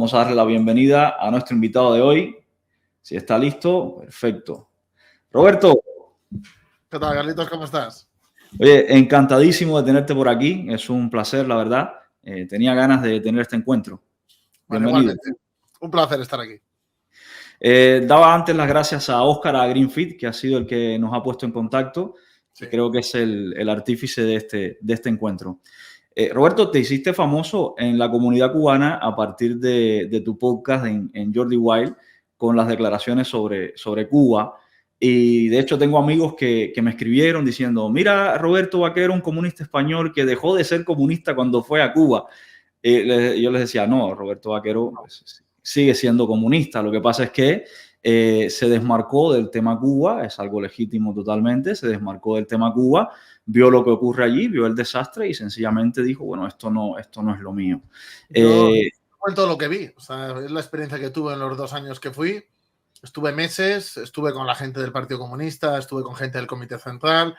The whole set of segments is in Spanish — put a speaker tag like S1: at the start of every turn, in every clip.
S1: Vamos a darle la bienvenida a nuestro invitado de hoy. Si está listo, perfecto. Roberto.
S2: ¿Qué tal, Carlitos? ¿Cómo estás?
S1: Oye, encantadísimo de tenerte por aquí. Es un placer, la verdad. Tenía ganas de tener este encuentro.
S2: Bueno,
S1: Bienvenido.
S2: igualmente. Un placer estar aquí.
S1: Daba antes las gracias a Óscar, a Greenfit, que ha sido el que nos ha puesto en contacto. Sí. Y creo que es el artífice de este encuentro. Roberto, te hiciste famoso en la comunidad cubana a partir de tu podcast en Jordi Wild con las declaraciones sobre Cuba. Y de hecho tengo amigos que me escribieron diciendo, mira, Roberto Vaquero, un comunista español que dejó de ser comunista cuando fue a Cuba. Yo les decía, no, Roberto Vaquero pues, sigue siendo comunista. Lo que pasa es que se desmarcó del tema Cuba, es algo legítimo totalmente, se desmarcó del tema Cuba, vio lo que ocurre allí, vio el desastre y sencillamente dijo, bueno, esto no es lo mío.
S2: Yo cuento lo que vi, o sea, es la experiencia que tuve en los 2 años que fui. Estuve meses, estuve con la gente del Partido Comunista, estuve con gente del Comité Central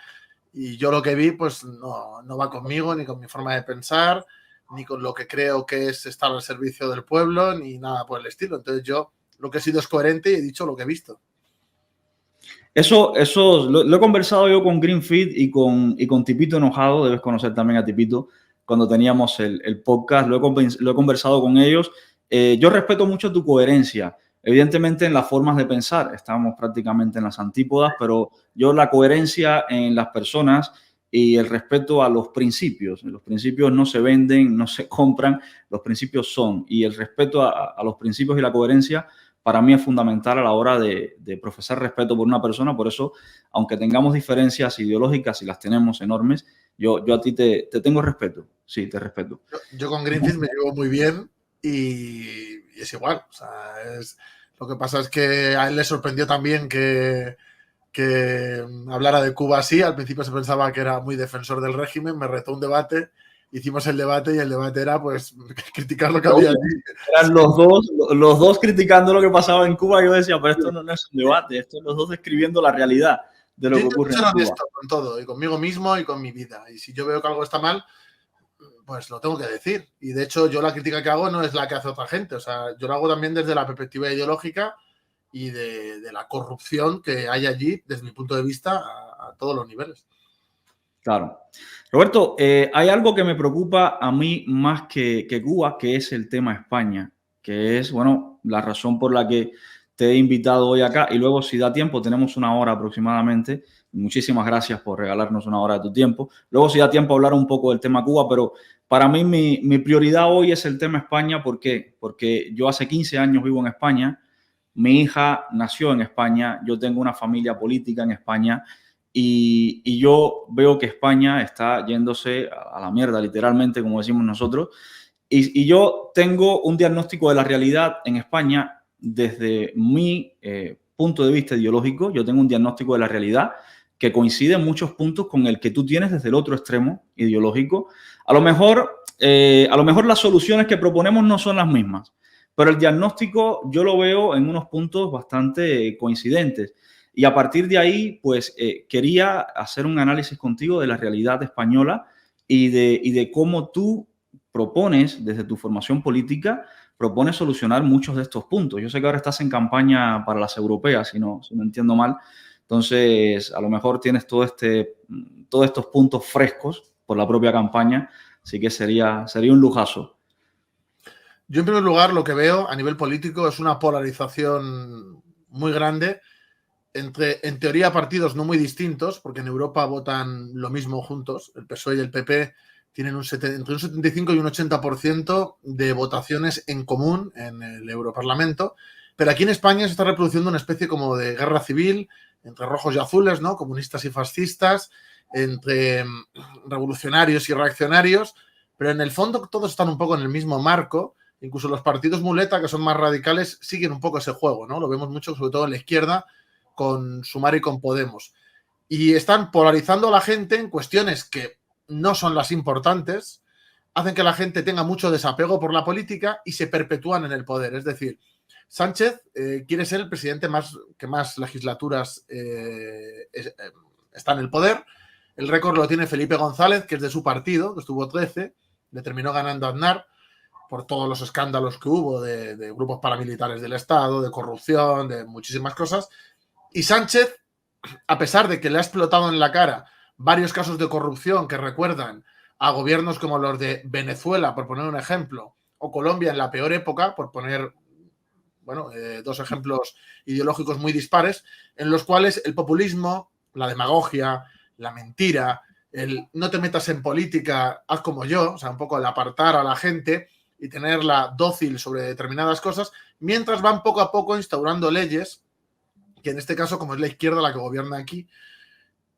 S2: y yo lo que vi pues no va conmigo, ni con mi forma de pensar, ni con lo que creo que es estar al servicio del pueblo, ni nada por el estilo. Entonces yo lo que he sido es coherente y he dicho lo que he visto.
S1: Eso lo he conversado yo con Greenfit y con Tipito Enojado, debes conocer también a Tipito, cuando teníamos el podcast, lo he conversado con ellos. Yo respeto mucho tu coherencia, evidentemente en las formas de pensar, estamos prácticamente en las antípodas, pero yo la coherencia en las personas y el respeto a los principios no se venden, no se compran, los principios son, y el respeto a los principios y la coherencia para mí es fundamental a la hora de profesar respeto por una persona. Por eso, aunque tengamos diferencias ideológicas y las tenemos enormes, yo a ti te tengo respeto. Sí, te respeto.
S2: Yo con Greenfield me llevo muy bien y es igual. O sea, lo que pasa es que a él le sorprendió también que hablara de Cuba así. Al principio se pensaba que era muy defensor del régimen, me retó un debate. Hicimos el debate y el debate era pues criticar lo que había allí.
S1: Eran los dos criticando lo que pasaba en Cuba. Yo decía, pero esto no es un debate, esto es los dos describiendo la realidad de lo que ocurre en Cuba. Yo soy honesto
S2: con todo, y conmigo mismo y con mi vida. Y si yo veo que algo está mal, pues lo tengo que decir. Y de hecho yo la crítica que hago no es la que hace otra gente. O sea, yo lo hago también desde la perspectiva ideológica y de la corrupción que hay allí, desde mi punto de vista, a todos los niveles.
S1: Claro. Roberto, hay algo que me preocupa a mí más que Cuba, que es el tema España, que es, bueno, la razón por la que te he invitado hoy acá. Y luego, si da tiempo, tenemos 1 hora aproximadamente. Muchísimas gracias por regalarnos 1 hora de tu tiempo. Luego, si da tiempo, hablar un poco del tema Cuba, pero para mí mi prioridad hoy es el tema España. ¿Por qué? Porque yo hace 15 años vivo en España. Mi hija nació en España. Yo tengo una familia política en España. Y yo veo que España está yéndose a la mierda, literalmente, como decimos nosotros. Y yo tengo un diagnóstico de la realidad en España desde mi punto de vista ideológico. Yo tengo un diagnóstico de la realidad que coincide en muchos puntos con el que tú tienes desde el otro extremo ideológico. A lo mejor las soluciones que proponemos no son las mismas, pero el diagnóstico yo lo veo en unos puntos bastante coincidentes. Y a partir de ahí, pues quería hacer un análisis contigo de la realidad española y de cómo tú propones, desde tu formación política, propones solucionar muchos de estos puntos. Yo sé que ahora estás en campaña para las europeas, si no entiendo mal. Entonces, a lo mejor tienes todos estos puntos frescos por la propia campaña, así que sería un lujazo.
S2: Yo, en primer lugar, lo que veo a nivel político es una polarización muy grande entre, en teoría, partidos no muy distintos, porque en Europa votan lo mismo juntos. El PSOE y el PP tienen entre un 75 y un 80% de votaciones en común en el Europarlamento. Pero aquí en España se está reproduciendo una especie como de guerra civil entre rojos y azules, ¿no? Comunistas y fascistas, entre revolucionarios y reaccionarios. Pero en el fondo todos están un poco en el mismo marco. Incluso los partidos muleta, que son más radicales, siguen un poco ese juego, ¿no? Lo vemos mucho, sobre todo en la izquierda, con Sumar y con Podemos. Y están polarizando a la gente en cuestiones que no son las importantes, hacen que la gente tenga mucho desapego por la política y se perpetúan en el poder. Es decir, Sánchez quiere ser el presidente que más legislaturas está en el poder. El récord lo tiene Felipe González, que es de su partido, que estuvo 13, le terminó ganando a Aznar. por todos los escándalos que hubo de grupos paramilitares del Estado, de corrupción, de muchísimas cosas. Y Sánchez, a pesar de que le ha explotado en la cara varios casos de corrupción que recuerdan a gobiernos como los de Venezuela, por poner un ejemplo, o Colombia en la peor época, por poner dos ejemplos ideológicos muy dispares, en los cuales el populismo, la demagogia, la mentira, el no te metas en política, haz como yo, o sea, un poco el apartar a la gente y tenerla dócil sobre determinadas cosas, mientras van poco a poco instaurando leyes, que en este caso, como es la izquierda la que gobierna aquí,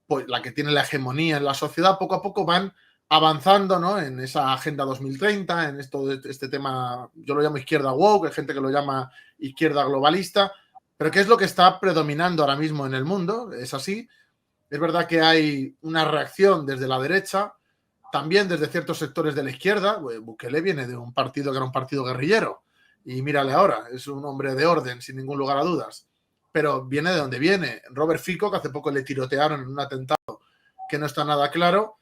S2: pues la que tiene la hegemonía en la sociedad, poco a poco van avanzando, ¿no?, en esa Agenda 2030, en este tema, yo lo llamo izquierda woke, hay gente que lo llama izquierda globalista, pero ¿qué es lo que está predominando ahora mismo en el mundo? Es así. Es verdad que hay una reacción desde la derecha, también desde ciertos sectores de la izquierda. Bukele viene de un partido que era un partido guerrillero, y mírale ahora, es un hombre de orden, sin ningún lugar a dudas. Pero viene de donde viene. Robert Fico, que hace poco le tirotearon en un atentado que no está nada claro,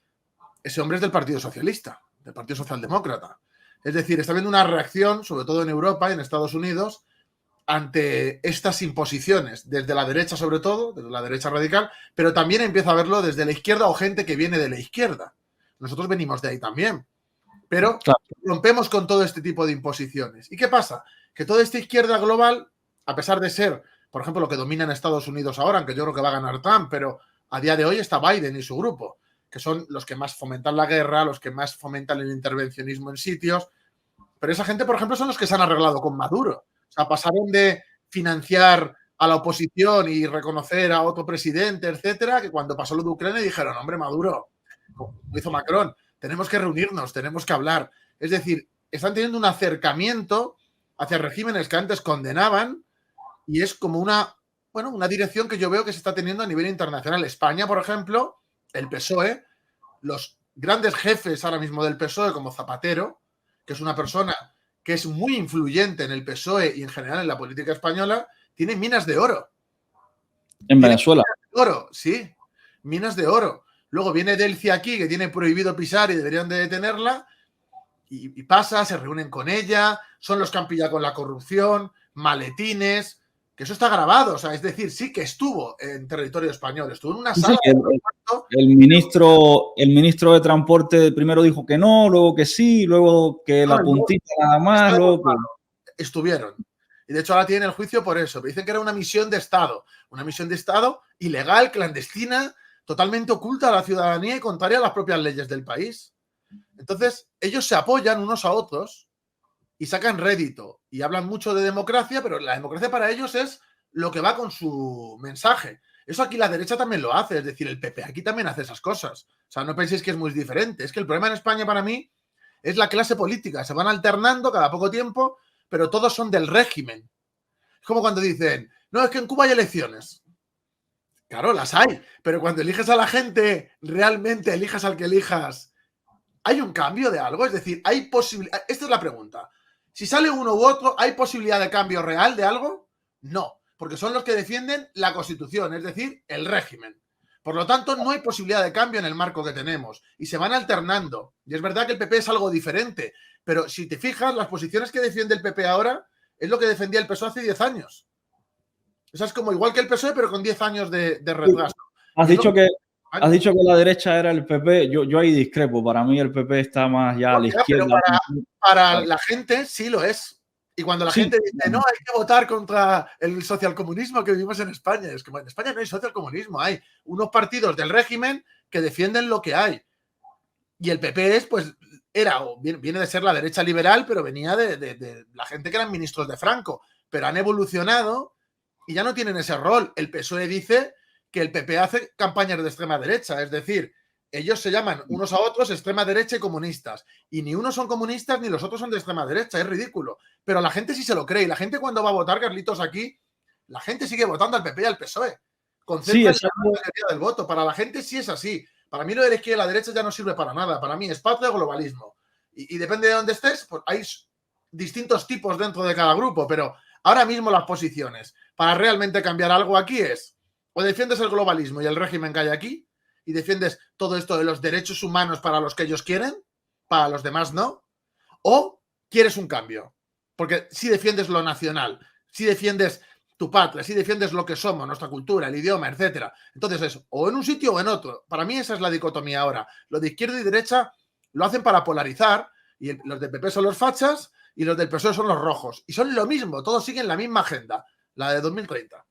S2: ese hombre es del Partido Socialista, del Partido Socialdemócrata. Es decir, está habiendo una reacción, sobre todo en Europa y en Estados Unidos, ante estas imposiciones, desde la derecha sobre todo, desde la derecha radical, pero también empieza a verlo desde la izquierda o gente que viene de la izquierda. Nosotros venimos de ahí también. Pero rompemos con todo este tipo de imposiciones. ¿Y qué pasa? Que toda esta izquierda global, a pesar de ser, por ejemplo, lo que domina en Estados Unidos ahora, aunque yo creo que va a ganar Trump, pero a día de hoy está Biden y su grupo, que son los que más fomentan la guerra, los que más fomentan el intervencionismo en sitios. Pero esa gente, por ejemplo, son los que se han arreglado con Maduro. O sea, pasaron de financiar a la oposición y reconocer a otro presidente, etcétera, que cuando pasó lo de Ucrania dijeron, hombre, Maduro, como hizo Macron, tenemos que reunirnos, tenemos que hablar. Es decir, están teniendo un acercamiento hacia regímenes que antes condenaban, y es como una dirección que yo veo que se está teniendo a nivel internacional. España, por ejemplo, el PSOE, los grandes jefes ahora mismo del PSOE, como Zapatero, que es una persona que es muy influyente en el PSOE y en general en la política española, tiene minas de oro.
S1: En Venezuela.
S2: Minas de oro, sí, minas de oro. Luego viene Delcy aquí, que tiene prohibido pisar y deberían de detenerla, y pasa, se reúnen con ella, son los que han pillado con la corrupción, maletines, que eso está grabado, o sea, es decir, sí que estuvo en territorio español, estuvo en una sala.
S1: Sí, el ministro de Transporte primero dijo que no, luego que sí, luego que la puntita nada más, luego que...
S2: Estuvieron. Y de hecho ahora tienen el juicio por eso. Pero dicen que era una misión de Estado ilegal, clandestina, totalmente oculta a la ciudadanía y contraria a las propias leyes del país. Entonces, ellos se apoyan unos a otros y sacan rédito y hablan mucho de democracia, pero la democracia para ellos es lo que va con su mensaje. Eso aquí la derecha también lo hace, es decir, el PP aquí también hace esas cosas. O sea, no penséis que es muy diferente. Es que el problema en España para mí es la clase política. Se van alternando cada poco tiempo, pero todos son del régimen. Es como cuando dicen, no, es que en Cuba hay elecciones. Claro, las hay, pero cuando eliges a la gente, realmente elijas al que elijas, ¿hay un cambio de algo? Es decir, ¿hay posibilidad? Esta es la pregunta. Si sale uno u otro, ¿hay posibilidad de cambio real de algo? No, porque son los que defienden la Constitución, es decir, el régimen. Por lo tanto, no hay posibilidad de cambio en el marco que tenemos y se van alternando. Y es verdad que el PP es algo diferente, pero si te fijas, las posiciones que defiende el PP ahora es lo que defendía el PSOE hace 10 años. Esa es como igual que el PSOE, pero con 10 años de retraso.
S1: Has dicho que la derecha era el PP. Yo ahí discrepo. Para mí el PP está más ya a la izquierda.
S2: Para la gente sí lo es. Y cuando la gente dice, no, hay que votar contra el socialcomunismo que vivimos en España, es que en España no hay socialcomunismo, hay unos partidos del régimen que defienden lo que hay. Y el PP es, pues, viene de ser la derecha liberal, pero venía de la gente que eran ministros de Franco. Pero han evolucionado y ya no tienen ese rol. El PSOE dice que el PP hace campañas de extrema derecha, es decir, ellos se llaman unos a otros extrema derecha y comunistas. Y ni unos son comunistas ni los otros son de extrema derecha, es ridículo. Pero la gente sí se lo cree. Y la gente cuando va a votar, Carlitos, aquí, la gente sigue votando al PP y al PSOE. Concentran la mayoría del voto. Para la gente sí es así. Para mí lo de la izquierda y la derecha ya no sirve para nada. Para mí es patria o globalismo. Y depende de dónde estés, pues hay distintos tipos dentro de cada grupo. Pero ahora mismo las posiciones para realmente cambiar algo aquí es o defiendes el globalismo y el régimen que hay aquí y defiendes todo esto de los derechos humanos para los que ellos quieren, para los demás no, o quieres un cambio. Porque si defiendes lo nacional, si defiendes tu patria, si defiendes lo que somos, nuestra cultura, el idioma, etcétera. Entonces es o en un sitio o en otro. Para mí esa es la dicotomía ahora. Lo de izquierda y derecha lo hacen para polarizar y los del PP son los fachas y los del PSOE son los rojos. Y son lo mismo, todos siguen la misma agenda, la de 2030.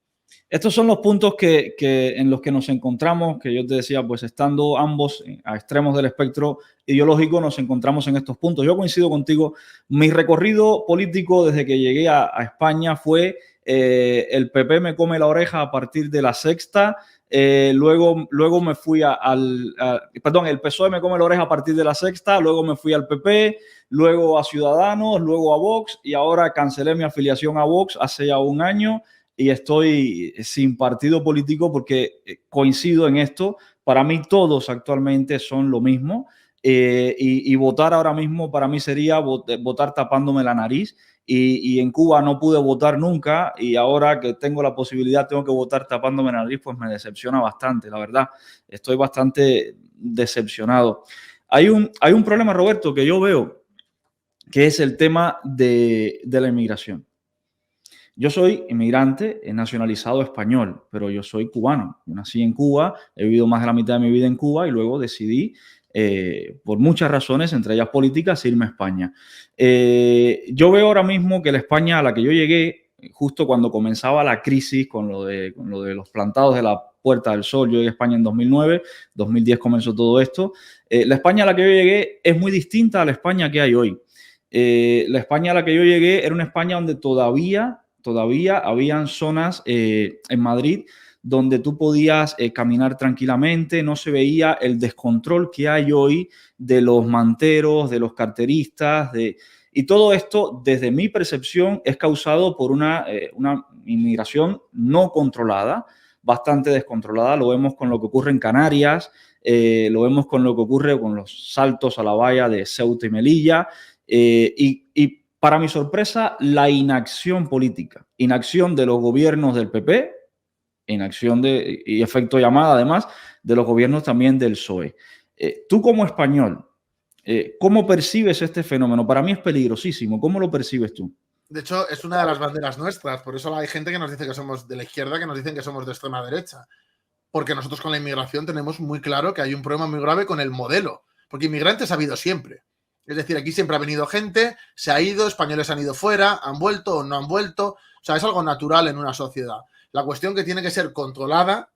S1: Estos son los puntos en los que nos encontramos, que yo te decía, pues estando ambos a extremos del espectro ideológico, nos encontramos en estos puntos. Yo coincido contigo. Mi recorrido político desde que llegué a España fue el PP me come la oreja a partir de la sexta. Luego me fui perdón, el PSOE me come la oreja a partir de la sexta, luego me fui al PP, luego a Ciudadanos, luego a Vox y ahora cancelé mi afiliación a Vox hace ya un año y estoy sin partido político porque coincido en esto. Para mí todos actualmente son lo mismo y votar ahora mismo para mí sería votar tapándome la nariz. Y en Cuba no pude votar nunca y ahora que tengo la posibilidad tengo que votar tapándome la nariz, pues me decepciona bastante, la verdad. Estoy bastante decepcionado. Hay un problema, Roberto, que yo veo, que es el tema de la inmigración. Yo soy inmigrante, he nacionalizado español, pero yo soy cubano. Yo nací en Cuba, he vivido más de la mitad de mi vida en Cuba y luego decidí, por muchas razones, entre ellas políticas, irme a España. Yo veo ahora mismo que la España a la que yo llegué, justo cuando comenzaba la crisis con lo de los plantados de la Puerta del Sol, yo llegué a España en 2009, 2010 comenzó todo esto. La España a la que yo llegué es muy distinta a la España que hay hoy. La España a la que yo llegué era una España donde todavía habían zonas en Madrid donde tú podías caminar tranquilamente, no se veía el descontrol que hay hoy de los manteros, de los carteristas, y todo esto, desde mi percepción, es causado por una inmigración no controlada, bastante descontrolada. Lo vemos con lo que ocurre en Canarias, lo vemos con lo que ocurre con los saltos a la valla de Ceuta y Melilla, y para mi sorpresa, la inacción política, inacción de los gobiernos del PP, inacción y efecto llamada además de los gobiernos también del PSOE. Tú como español, ¿cómo percibes este fenómeno? Para mí es peligrosísimo. ¿Cómo lo percibes tú?
S2: De hecho, es una de las banderas nuestras. Por eso hay gente que nos dice que somos de la izquierda, que nos dicen que somos de extrema derecha. Porque nosotros con la inmigración tenemos muy claro que hay un problema muy grave con el modelo. Porque inmigrantes ha habido siempre. Es decir, aquí siempre ha venido gente, se ha ido, españoles han ido fuera, han vuelto o no han vuelto. O sea, es algo natural en una sociedad. La cuestión que tiene que ser controlada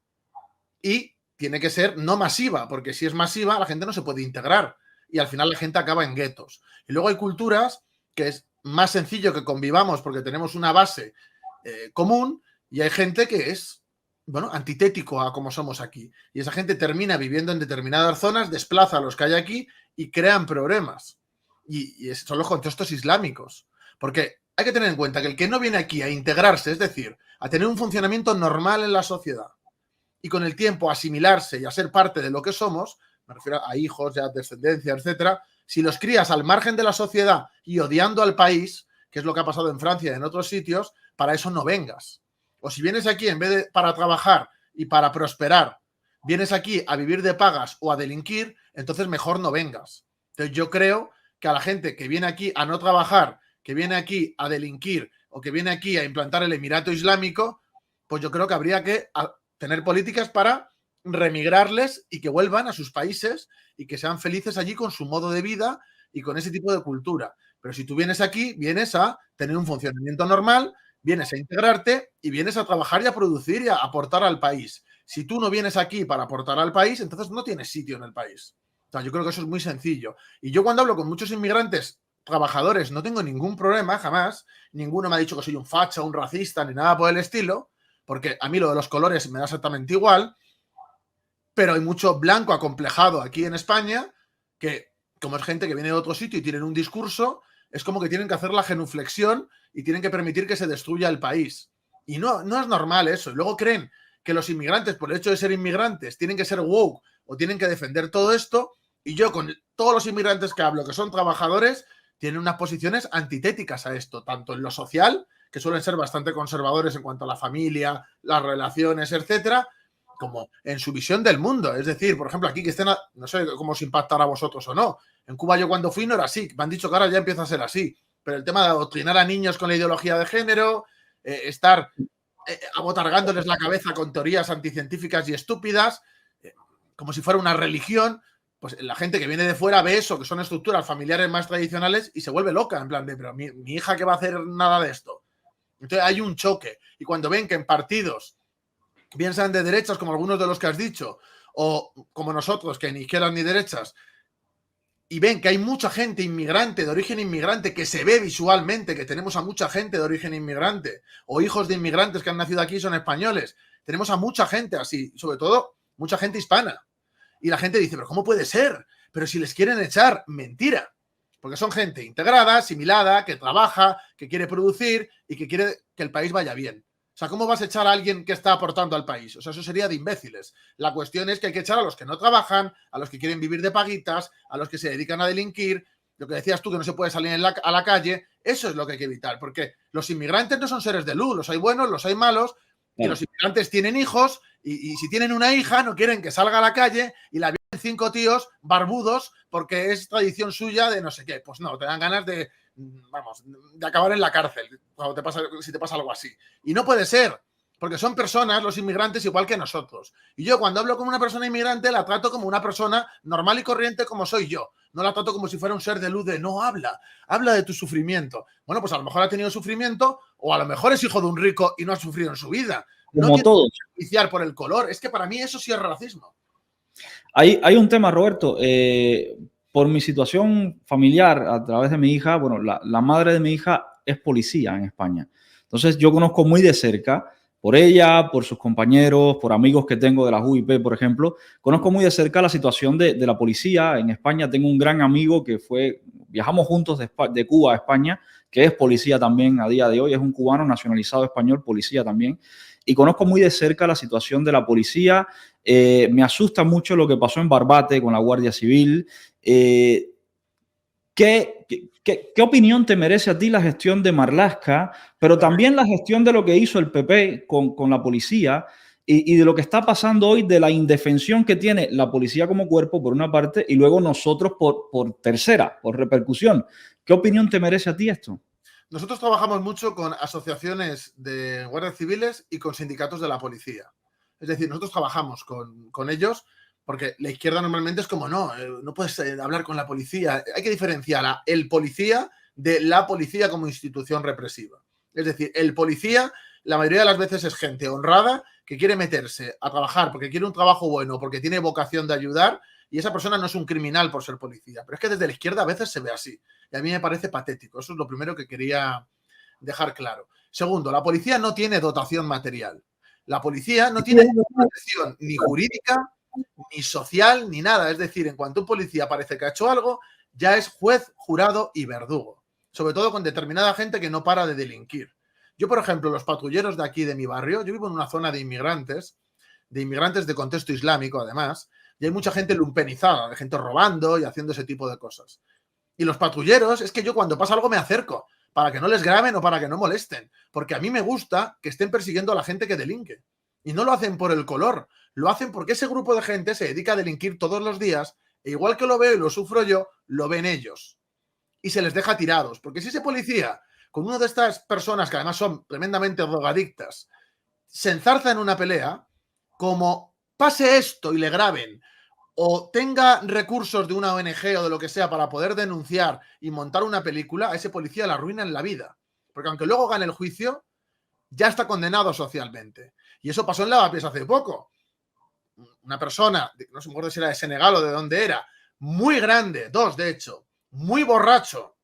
S2: y tiene que ser no masiva, porque si es masiva la gente no se puede integrar y al final la gente acaba en guetos. Y luego hay culturas que es más sencillo que convivamos porque tenemos una base común y hay gente que es, bueno, antitético a como somos aquí. Y esa gente termina viviendo en determinadas zonas, desplaza a los que hay aquí y crean problemas. Y son los contextos islámicos. Porque hay que tener en cuenta que el que no viene aquí a integrarse, es decir, a tener un funcionamiento normal en la sociedad y con el tiempo asimilarse y a ser parte de lo que somos, me refiero a hijos, ya descendencia, etcétera, si los crías al margen de la sociedad y odiando al país, que es lo que ha pasado en Francia y en otros sitios, para eso no vengas. O si vienes aquí en vez de para trabajar y para prosperar, vienes aquí a vivir de pagas o a delinquir, entonces mejor no vengas. Entonces yo creo que a la gente que viene aquí a no trabajar, que viene aquí a delinquir o que viene aquí a implantar el Emirato Islámico, pues yo creo que habría que tener políticas para remigrarles y que vuelvan a sus países y que sean felices allí con su modo de vida y con ese tipo de cultura. Pero si tú vienes aquí, vienes a tener un funcionamiento normal, vienes a integrarte y vienes a trabajar y a producir y a aportar al país. Si tú no vienes aquí para aportar al país, entonces no tienes sitio en el país. O sea, yo creo que eso es muy sencillo. Y yo cuando hablo con muchos inmigrantes trabajadores no tengo ningún problema, jamás. Ninguno me ha dicho que soy un facha, un racista, ni nada por el estilo, porque a mí lo de los colores me da exactamente igual, pero hay mucho blanco acomplejado aquí en España que, como es gente que viene de otro sitio y tienen un discurso, es como que tienen que hacer la genuflexión y tienen que permitir que se destruya el país. Y no es normal eso. Y luego creen que los inmigrantes, por el hecho de ser inmigrantes, tienen que ser woke o tienen que defender todo esto. Y yo con todos los inmigrantes que hablo, que son trabajadores, tienen unas posiciones antitéticas a esto, tanto en lo social, que suelen ser bastante conservadores en cuanto a la familia, las relaciones, etcétera, como en su visión del mundo. Es decir, por ejemplo, aquí que estén, no sé cómo os impactará a vosotros o no. En Cuba yo cuando fui no era así. Me han dicho que ahora ya empieza a ser así. pero el tema de adoctrinar a niños con la ideología de género, estar abotargándoles la cabeza con teorías anticientíficas y estúpidas, como si fuera una religión, pues la gente que viene de fuera ve eso, que son estructuras familiares más tradicionales y se vuelve loca, en plan de, pero mi hija, ¿qué va a hacer nada de esto? Entonces hay un choque. Y cuando ven que en partidos, bien sean de derechas, como algunos de los que has dicho, o como nosotros, que ni izquierdas ni derechas, y ven que hay mucha gente inmigrante, de origen inmigrante, que se ve visualmente, que tenemos a mucha gente de origen inmigrante, o hijos de inmigrantes que han nacido aquí y son españoles, tenemos a mucha gente así, sobre todo mucha gente hispana. Y la gente dice, pero ¿cómo puede ser? Pero si les quieren echar, mentira. Porque son gente integrada, asimilada, que trabaja, que quiere producir y que quiere que el país vaya bien. O sea, ¿cómo vas a echar a alguien que está aportando al país? O sea, eso sería de imbéciles. La cuestión es que hay que echar a los que no trabajan, a los que quieren vivir de paguitas, a los que se dedican a delinquir. Lo que decías tú, que no se puede salir a la calle, eso es lo que hay que evitar. Porque los inmigrantes no son seres de luz, los hay buenos, los hay malos, y los inmigrantes tienen hijos, y si tienen una hija, no quieren que salga a la calle y la vienen 5 tíos barbudos porque es tradición suya de no sé qué. Pues no, te dan ganas de, vamos, de acabar en la cárcel si te pasa algo así. Y no puede ser, porque son personas, los inmigrantes, igual que nosotros. Y yo cuando hablo con una persona inmigrante la trato como una persona normal y corriente como soy yo. No la trato como si fuera un ser de luz de no, habla de tu sufrimiento. Bueno, pues a lo mejor ha tenido sufrimiento o a lo mejor es hijo de un rico y no ha sufrido en su vida. No
S1: Como todos.
S2: Iniciar por el color. Es que para mí eso sí es racismo.
S1: Hay un tema, Roberto. Por mi situación familiar, a través de mi hija, bueno, la madre de mi hija es policía en España. Entonces yo conozco muy de cerca, por ella, por sus compañeros, por amigos que tengo de la UIP, por ejemplo, conozco muy de cerca la situación de la policía en España. Tengo un gran amigo que viajamos juntos de Cuba a España, que es policía también a día de hoy, es un cubano nacionalizado español, policía también. Y conozco muy de cerca la situación de la policía. Me asusta mucho lo que pasó en Barbate con la Guardia Civil. ¿Qué opinión te merece a ti la gestión de Marlaska, pero también la gestión de lo que hizo el PP con la policía y de lo que está pasando hoy, de la indefensión que tiene la policía como cuerpo, por una parte, y luego nosotros por tercera, por repercusión? ¿Qué opinión te merece a ti esto?
S2: Nosotros trabajamos mucho con asociaciones de guardias civiles y con sindicatos de la policía. Es decir, nosotros trabajamos con ellos porque la izquierda normalmente es como, no puedes hablar con la policía. Hay que diferenciar a el policía de la policía como institución represiva. Es decir, el policía la mayoría de las veces es gente honrada que quiere meterse a trabajar porque quiere un trabajo bueno, porque tiene vocación de ayudar, y esa persona no es un criminal por ser policía. Pero es que desde la izquierda a veces se ve así. Y a mí me parece patético. Eso es lo primero que quería dejar claro. Segundo, la policía no tiene dotación material. La policía no tiene protección ni jurídica, ni social, ni nada. Es decir, en cuanto un policía parece que ha hecho algo, ya es juez, jurado y verdugo. Sobre todo con determinada gente que no para de delinquir. Yo, por ejemplo, los patrulleros de aquí, de mi barrio, yo vivo en una zona de inmigrantes de contexto islámico, además, y hay mucha gente lumpenizada, de gente robando y haciendo ese tipo de cosas. Y los patrulleros, es que yo cuando pasa algo me acerco, para que no les graben o para que no molesten, porque a mí me gusta que estén persiguiendo a la gente que delinque. Y no lo hacen por el color, lo hacen porque ese grupo de gente se dedica a delinquir todos los días, e igual que lo veo y lo sufro yo, lo ven ellos. Y se les deja tirados, porque si ese policía, con una de estas personas que además son tremendamente drogadictas, se enzarza en una pelea, como pase esto y le graben, o tenga recursos de una ONG o de lo que sea para poder denunciar y montar una película, a ese policía la arruinan la vida. Porque aunque luego gane el juicio, ya está condenado socialmente. Y eso pasó en Lavapiés hace poco. Una persona, no se me acuerdo si era de Senegal o de dónde era, muy grande, dos de hecho, muy borracho,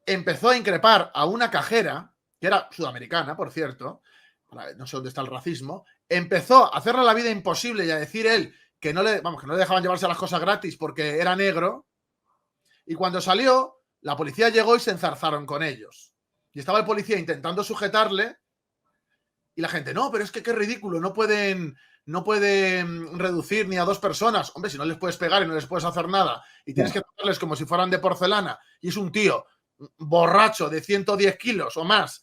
S2: empezó a increpar a una cajera, que era sudamericana, por cierto, no sé dónde está el racismo, empezó a hacerle la vida imposible y a decir él que no le dejaban llevarse las cosas gratis porque era negro, y cuando salió, la policía llegó y se enzarzaron con ellos. Y estaba el policía intentando sujetarle, y la gente, no, pero es que qué ridículo, no pueden reducir ni a 2 personas. Hombre, si no les puedes pegar y no les puedes hacer nada, y tienes que tratarles como si fueran de porcelana, y es un tío borracho de 110 kilos o más,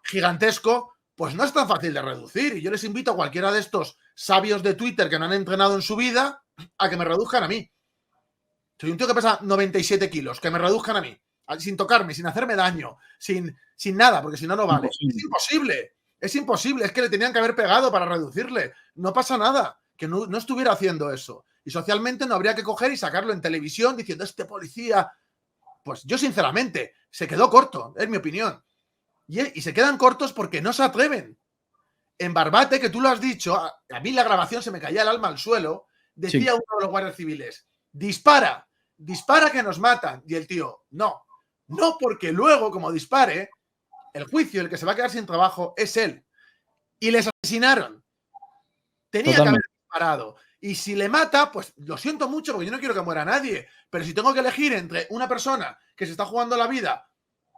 S2: gigantesco, pues no es tan fácil de reducir. Y yo les invito a cualquiera de estos sabios de Twitter que no han entrenado en su vida a que me reduzcan a mí. Soy un tío que pesa 97 kilos, que me reduzcan a mí. sin tocarme, sin hacerme daño, sin nada, porque si no, no vale.
S1: Imposible.
S2: Es imposible. Es imposible. Es que le tenían que haber pegado para reducirle. No pasa nada. Que no estuviera haciendo eso. Y socialmente no habría que coger y sacarlo en televisión diciendo, este policía... Pues yo, sinceramente, se quedó corto, es mi opinión. Y se quedan cortos porque no se atreven. En Barbate, que tú lo has dicho, a mí la grabación se me caía el alma al suelo, decía uno de los guardias civiles, dispara que nos matan. Y el tío, no, porque luego, como dispare, el juicio, el que se va a quedar sin trabajo, es él. Y les asesinaron. Tenía que haber disparado. Y si le mata, pues lo siento mucho porque yo no quiero que muera nadie. Pero si tengo que elegir entre una persona que se está jugando la vida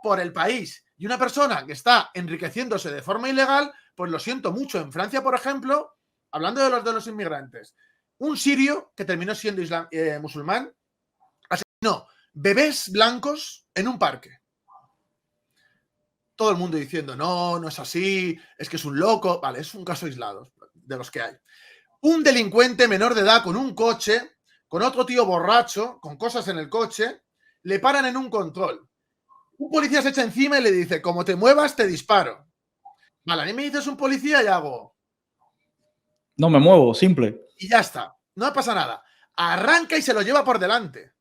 S2: por el país y una persona que está enriqueciéndose de forma ilegal, pues lo siento mucho. En Francia, por ejemplo, hablando de los inmigrantes, un sirio que terminó siendo musulmán asesinó bebés blancos en un parque. Todo el mundo diciendo, no es así, es que es un loco. Vale, es un caso aislado de los que hay. Un delincuente menor de edad con un coche, con otro tío borracho, con cosas en el coche, le paran en un control. Un policía se echa encima y le dice, como te muevas, te disparo. Vale, a mí me dices un policía y hago...
S1: No me muevo, simple.
S2: Y ya está, no pasa nada. Arranca y se lo lleva por delante.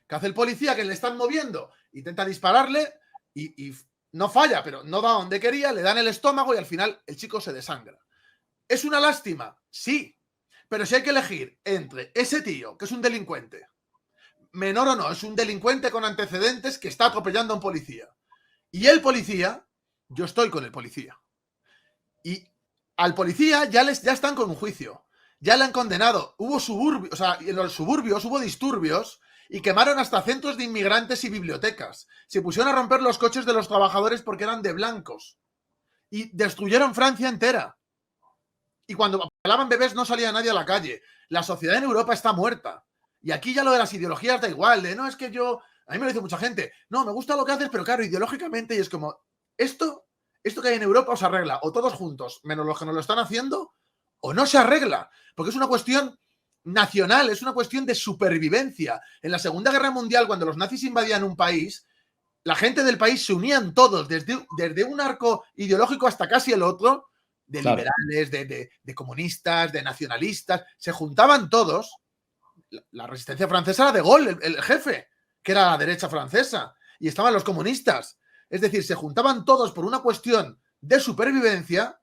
S2: ¿Qué hace el policía que le están moviendo? Intenta dispararle y no falla, pero no da donde quería, le dan el estómago y al final el chico se desangra. ¿Es una lástima? Sí. Pero si hay que elegir entre ese tío, que es un delincuente, menor o no, es un delincuente con antecedentes que está atropellando a un policía, y el policía, yo estoy con el policía. Y al policía ya están con un juicio, ya le han condenado. Hubo suburbios, o sea, en los suburbios hubo disturbios y quemaron hasta centros de inmigrantes y bibliotecas. Se pusieron a romper los coches de los trabajadores porque eran de blancos. Y destruyeron Francia entera. Y cuando hablaban bebés no salía nadie a la calle. La sociedad en Europa está muerta. Y aquí ya lo de las ideologías da igual. De no, es que yo... A mí me lo dice mucha gente. No, me gusta lo que haces, pero claro, ideológicamente. Y es como... Esto que hay en Europa os arregla. O todos juntos, menos los que nos lo están haciendo, o no se arregla. Porque es una cuestión nacional. Es una cuestión de supervivencia. En la Segunda Guerra Mundial, cuando los nazis invadían un país, la gente del país se unían todos. Desde un arco ideológico hasta casi el otro... de liberales, de comunistas, de nacionalistas, se juntaban todos. La resistencia francesa era de Gaulle, el jefe, que era la derecha francesa, y estaban los comunistas. Es decir, se juntaban todos por una cuestión de supervivencia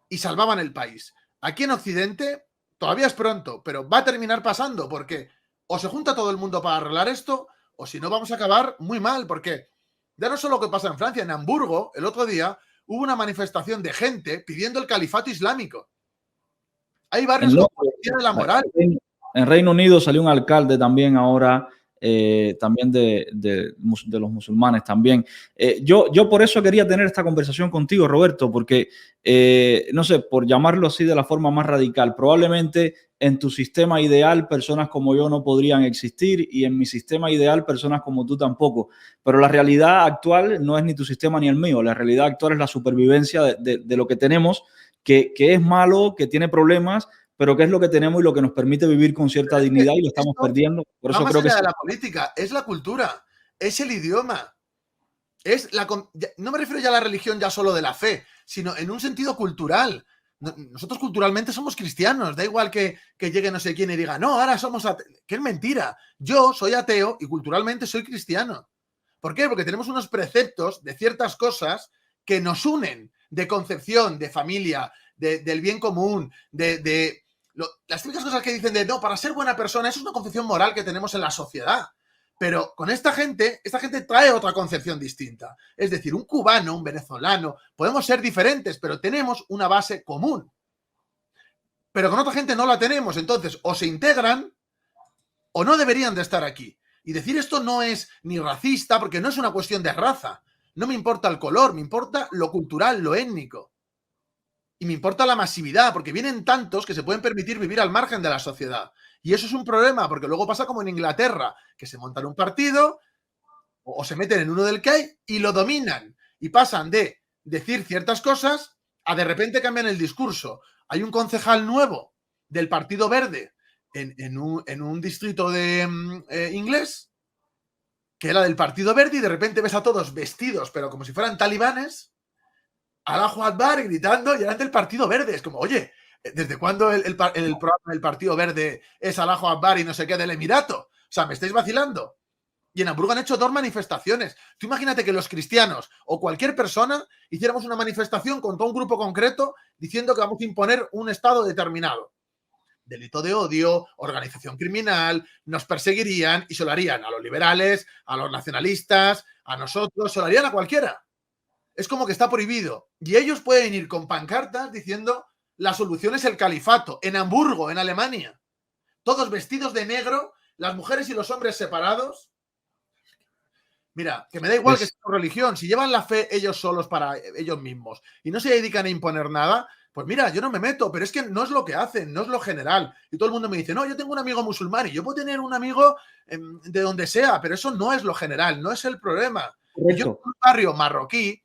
S2: y salvaban el país. Aquí en Occidente todavía es pronto, pero va a terminar pasando porque o se junta todo el mundo para arreglar esto, o si no vamos a acabar muy mal, porque ya no solo lo que pasa en Francia, en Hamburgo, el otro día, hubo una manifestación de gente pidiendo el califato islámico. Hay barrios con policía de la moral.
S1: En Reino Unido salió un alcalde también ahora, también de los musulmanes también. Yo por eso quería tener esta conversación contigo, Roberto, porque, no sé, por llamarlo así de la forma más radical, probablemente en tu sistema ideal personas como yo no podrían existir y en mi sistema ideal personas como tú tampoco. Pero la realidad actual no es ni tu sistema ni el mío. La realidad actual es la supervivencia de lo que tenemos, que es malo, que tiene problemas, pero que es lo que tenemos y lo que nos permite vivir con cierta dignidad y lo estamos perdiendo. Por eso creo que
S2: de la política, es la cultura, es el idioma, no me refiero ya a la religión ya solo de la fe, sino en un sentido cultural. Nosotros culturalmente somos cristianos, da igual que llegue no sé quién y diga, no, ahora somos ateos, que es mentira. Yo soy ateo y culturalmente soy cristiano. ¿Por qué? Porque tenemos unos preceptos de ciertas cosas que nos unen, de concepción, de familia, del bien común, las típicas cosas que dicen de no, para ser buena persona, eso es una concepción moral que tenemos en la sociedad. Pero con esta gente trae otra concepción distinta. Es decir, un cubano, un venezolano, podemos ser diferentes, pero tenemos una base común. Pero con otra gente no la tenemos. Entonces, o se integran o no deberían de estar aquí. Y decir esto no es ni racista, porque no es una cuestión de raza. No me importa el color, me importa lo cultural, lo étnico. Y me importa la masividad, porque vienen tantos que se pueden permitir vivir al margen de la sociedad. Y eso es un problema, porque luego pasa como en Inglaterra, que se montan un partido o se meten en uno del que hay y lo dominan. Y pasan de decir ciertas cosas a de repente cambian el discurso. Hay un concejal nuevo del Partido Verde en un distrito de inglés que era del Partido Verde, y de repente ves a todos vestidos, pero como si fueran talibanes, Allahu Akbar gritando, y eran del Partido Verde. Es como, oye, ¿desde cuándo el programa del Partido Verde es Allahu Akbar y no sé qué del Emirato? O sea, ¿me estáis vacilando? Y en Hamburgo han hecho 2 manifestaciones. Tú imagínate que los cristianos o cualquier persona hiciéramos una manifestación contra un grupo concreto diciendo que vamos a imponer un estado determinado. Delito de odio, organización criminal, nos perseguirían y se lo harían a los liberales, a los nacionalistas, a nosotros, se lo harían a cualquiera. Es como que está prohibido. Y ellos pueden ir con pancartas diciendo la solución es el califato. En Hamburgo, en Alemania. Todos vestidos de negro, las mujeres y los hombres separados. Mira, que me da igual que sea su religión. Si llevan la fe ellos solos para ellos mismos y no se dedican a imponer nada, pues mira, yo no me meto, pero es que no es lo que hacen, no es lo general. Y todo el mundo me dice, no, yo tengo un amigo musulmán y yo puedo tener un amigo de donde sea, pero eso no es lo general, no es el problema. Y yo en un barrio marroquí,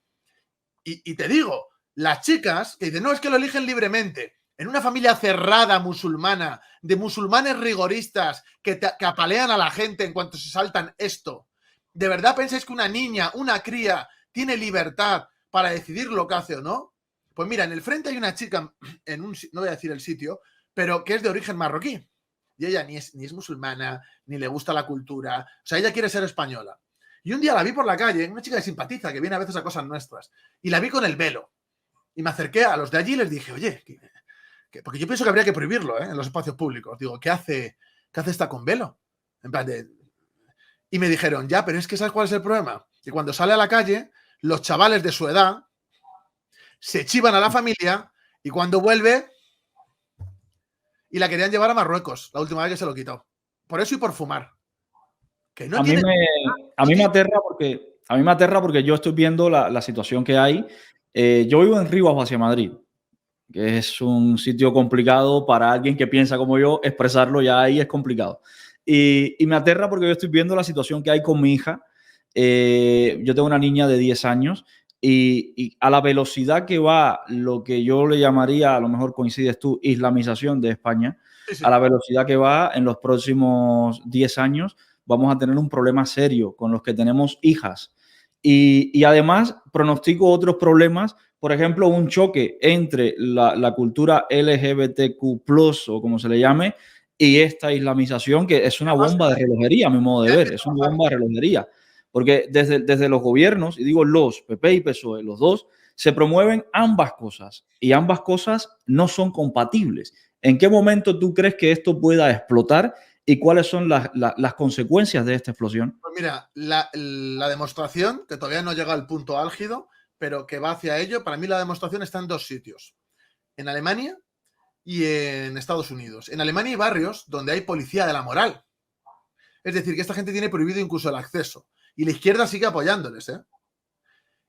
S2: y te digo, las chicas que dicen, no, es que lo eligen libremente, en una familia cerrada musulmana, de musulmanes rigoristas que apalean a la gente en cuanto se saltan esto. ¿De verdad pensáis que una niña, una cría, tiene libertad para decidir lo que hace o no? Pues mira, en el frente hay una chica, no voy a decir el sitio, pero que es de origen marroquí. Y ella ni es musulmana, ni le gusta la cultura. O sea, ella quiere ser española. Y un día la vi por la calle, una chica que simpatiza, que viene a veces a cosas nuestras. Y la vi con el velo. Y me acerqué a los de allí y les dije, oye, porque yo pienso que habría que prohibirlo en los espacios públicos. Digo, ¿qué hace esta con velo? En plan de... Y me dijeron, ya, pero es que ¿sabes cuál es el problema? Que cuando sale a la calle, los chavales de su edad se chivan a la familia y cuando vuelve y la querían llevar a Marruecos, la última vez que se lo quitó. Por eso y por fumar. Que no
S1: a
S2: tiene...
S1: mí me aterra porque yo estoy viendo la situación que hay. Yo vivo en Rivas hacia Madrid, que es un sitio complicado para alguien que piensa como yo, expresarlo ya ahí es complicado. Y me aterra porque yo estoy viendo la situación que hay con mi hija. Yo tengo una niña de 10 años y a la velocidad que va lo que yo le llamaría, a lo mejor coincides tú, islamización de España,
S2: Sí.
S1: a la velocidad que va en los próximos 10 años, vamos a tener un problema serio con los que tenemos hijas. Y además pronostico otros problemas, por ejemplo, un choque entre la cultura LGBTQ+, o como se le llame, y esta islamización, que es una bomba de relojería, a mi modo de ver, es una bomba de relojería. Porque desde los gobiernos, y digo los, PP y PSOE, los dos, se promueven ambas cosas, y ambas cosas no son compatibles. ¿En qué momento tú crees que esto pueda explotar y cuáles son las consecuencias de esta explosión?
S2: Pues mira, la demostración, que todavía no llega al punto álgido, pero que va hacia ello, para mí la demostración está en 2 sitios. En Alemania y en Estados Unidos. En Alemania hay barrios donde hay policía de la moral. Es decir, que esta gente tiene prohibido incluso el acceso. Y la izquierda sigue apoyándoles, ¿eh?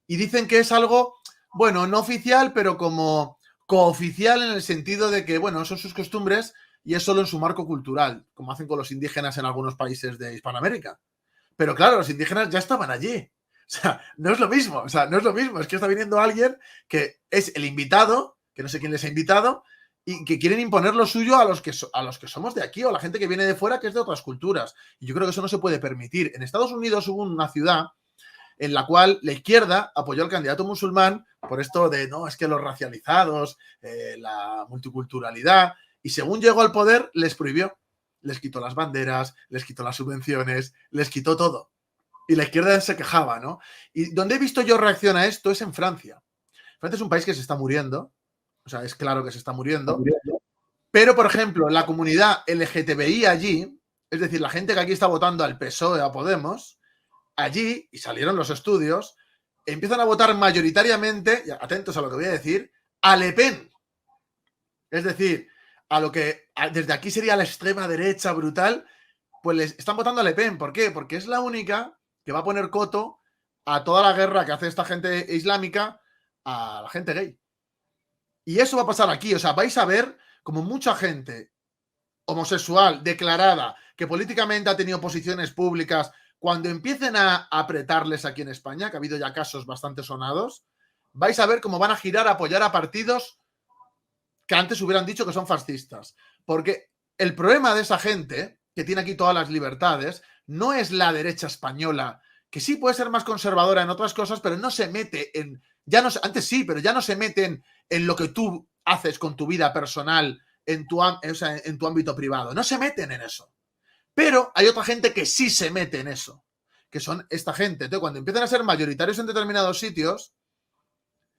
S2: Y dicen que es algo, bueno, no oficial, pero como cooficial en el sentido de que, bueno, son sus costumbres y es solo en su marco cultural, como hacen con los indígenas en algunos países de Hispanoamérica. Pero claro, los indígenas ya estaban allí. O sea, no es lo mismo. O sea, no es lo mismo. Es que está viniendo alguien que es el invitado, que no sé quién les ha invitado, y que quieren imponer lo suyo a los que somos de aquí o a la gente que viene de fuera que es de otras culturas. Y yo creo que eso no se puede permitir. En Estados Unidos hubo una ciudad en la cual la izquierda apoyó al candidato musulmán por esto de, no, es que los racializados, la multiculturalidad, y según llegó al poder les prohibió. Les quitó las banderas, les quitó las subvenciones, les quitó todo. Y la izquierda se quejaba, ¿no? Y donde he visto yo reacción a esto es en Francia. Francia es un país que se está muriendo. O sea, es claro que se está muriendo. Pero, por ejemplo, la comunidad LGTBI allí, es decir, la gente que aquí está votando al PSOE, a Podemos, allí, y salieron los estudios, empiezan a votar mayoritariamente, y atentos a lo que voy a decir, a Le Pen. Es decir, a lo que desde aquí sería la extrema derecha brutal, pues les están votando a Le Pen. ¿Por qué? Porque es la única que va a poner coto a toda la guerra que hace esta gente islámica a la gente gay. Y eso va a pasar aquí. O sea, vais a ver como mucha gente homosexual declarada que políticamente ha tenido posiciones públicas, cuando empiecen a apretarles aquí en España, que ha habido ya casos bastante sonados, vais a ver cómo van a girar a apoyar a partidos que antes hubieran dicho que son fascistas. Porque el problema de esa gente, que tiene aquí todas las libertades, no es la derecha española, que sí puede ser más conservadora en otras cosas, pero no se mete en, ya no, antes sí, pero ya no se meten en lo que tú haces con tu vida personal, en tu, o sea, en tu ámbito privado. No se meten en eso. Pero hay otra gente que sí se mete en eso, que son esta gente. Entonces, cuando empiezan a ser mayoritarios en determinados sitios,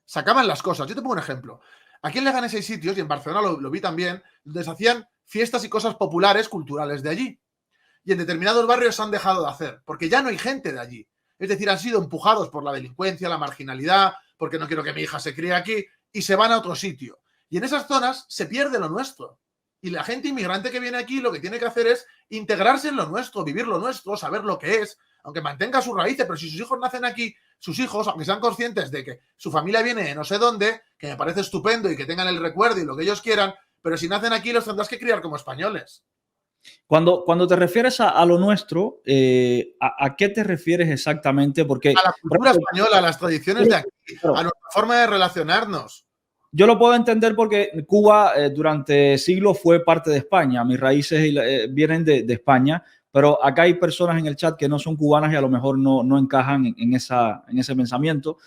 S2: se acaban las cosas. Yo te pongo un ejemplo. Aquí en Leganés hay sitios, y en Barcelona lo vi también, donde se hacían fiestas y cosas populares, culturales de allí. Y en determinados barrios se han dejado de hacer, porque ya no hay gente de allí. Es decir, han sido empujados por la delincuencia, la marginalidad, porque no quiero que mi hija se críe aquí, y se van a otro sitio. Y en esas zonas se pierde lo nuestro. Y la gente inmigrante que viene aquí lo que tiene que hacer es integrarse en lo nuestro, vivir lo nuestro, saber lo que es, aunque mantenga sus raíces, pero si sus hijos nacen aquí, sus hijos, aunque sean conscientes de que su familia viene de no sé dónde, que me parece estupendo y que tengan el recuerdo y lo que ellos quieran, pero si nacen aquí los tendrás que criar como españoles.
S1: Cuando te refieres a lo nuestro, ¿a qué te refieres exactamente? Porque
S2: a la cultura española, a las tradiciones de aquí,
S1: claro,
S2: a nuestra forma de relacionarnos.
S1: yo lo puedo entender porque Cuba durante siglos fue parte de España. Mis raíces vienen de España, pero acá hay personas en el chat que no son cubanas y a lo mejor no encajan en ese pensamiento.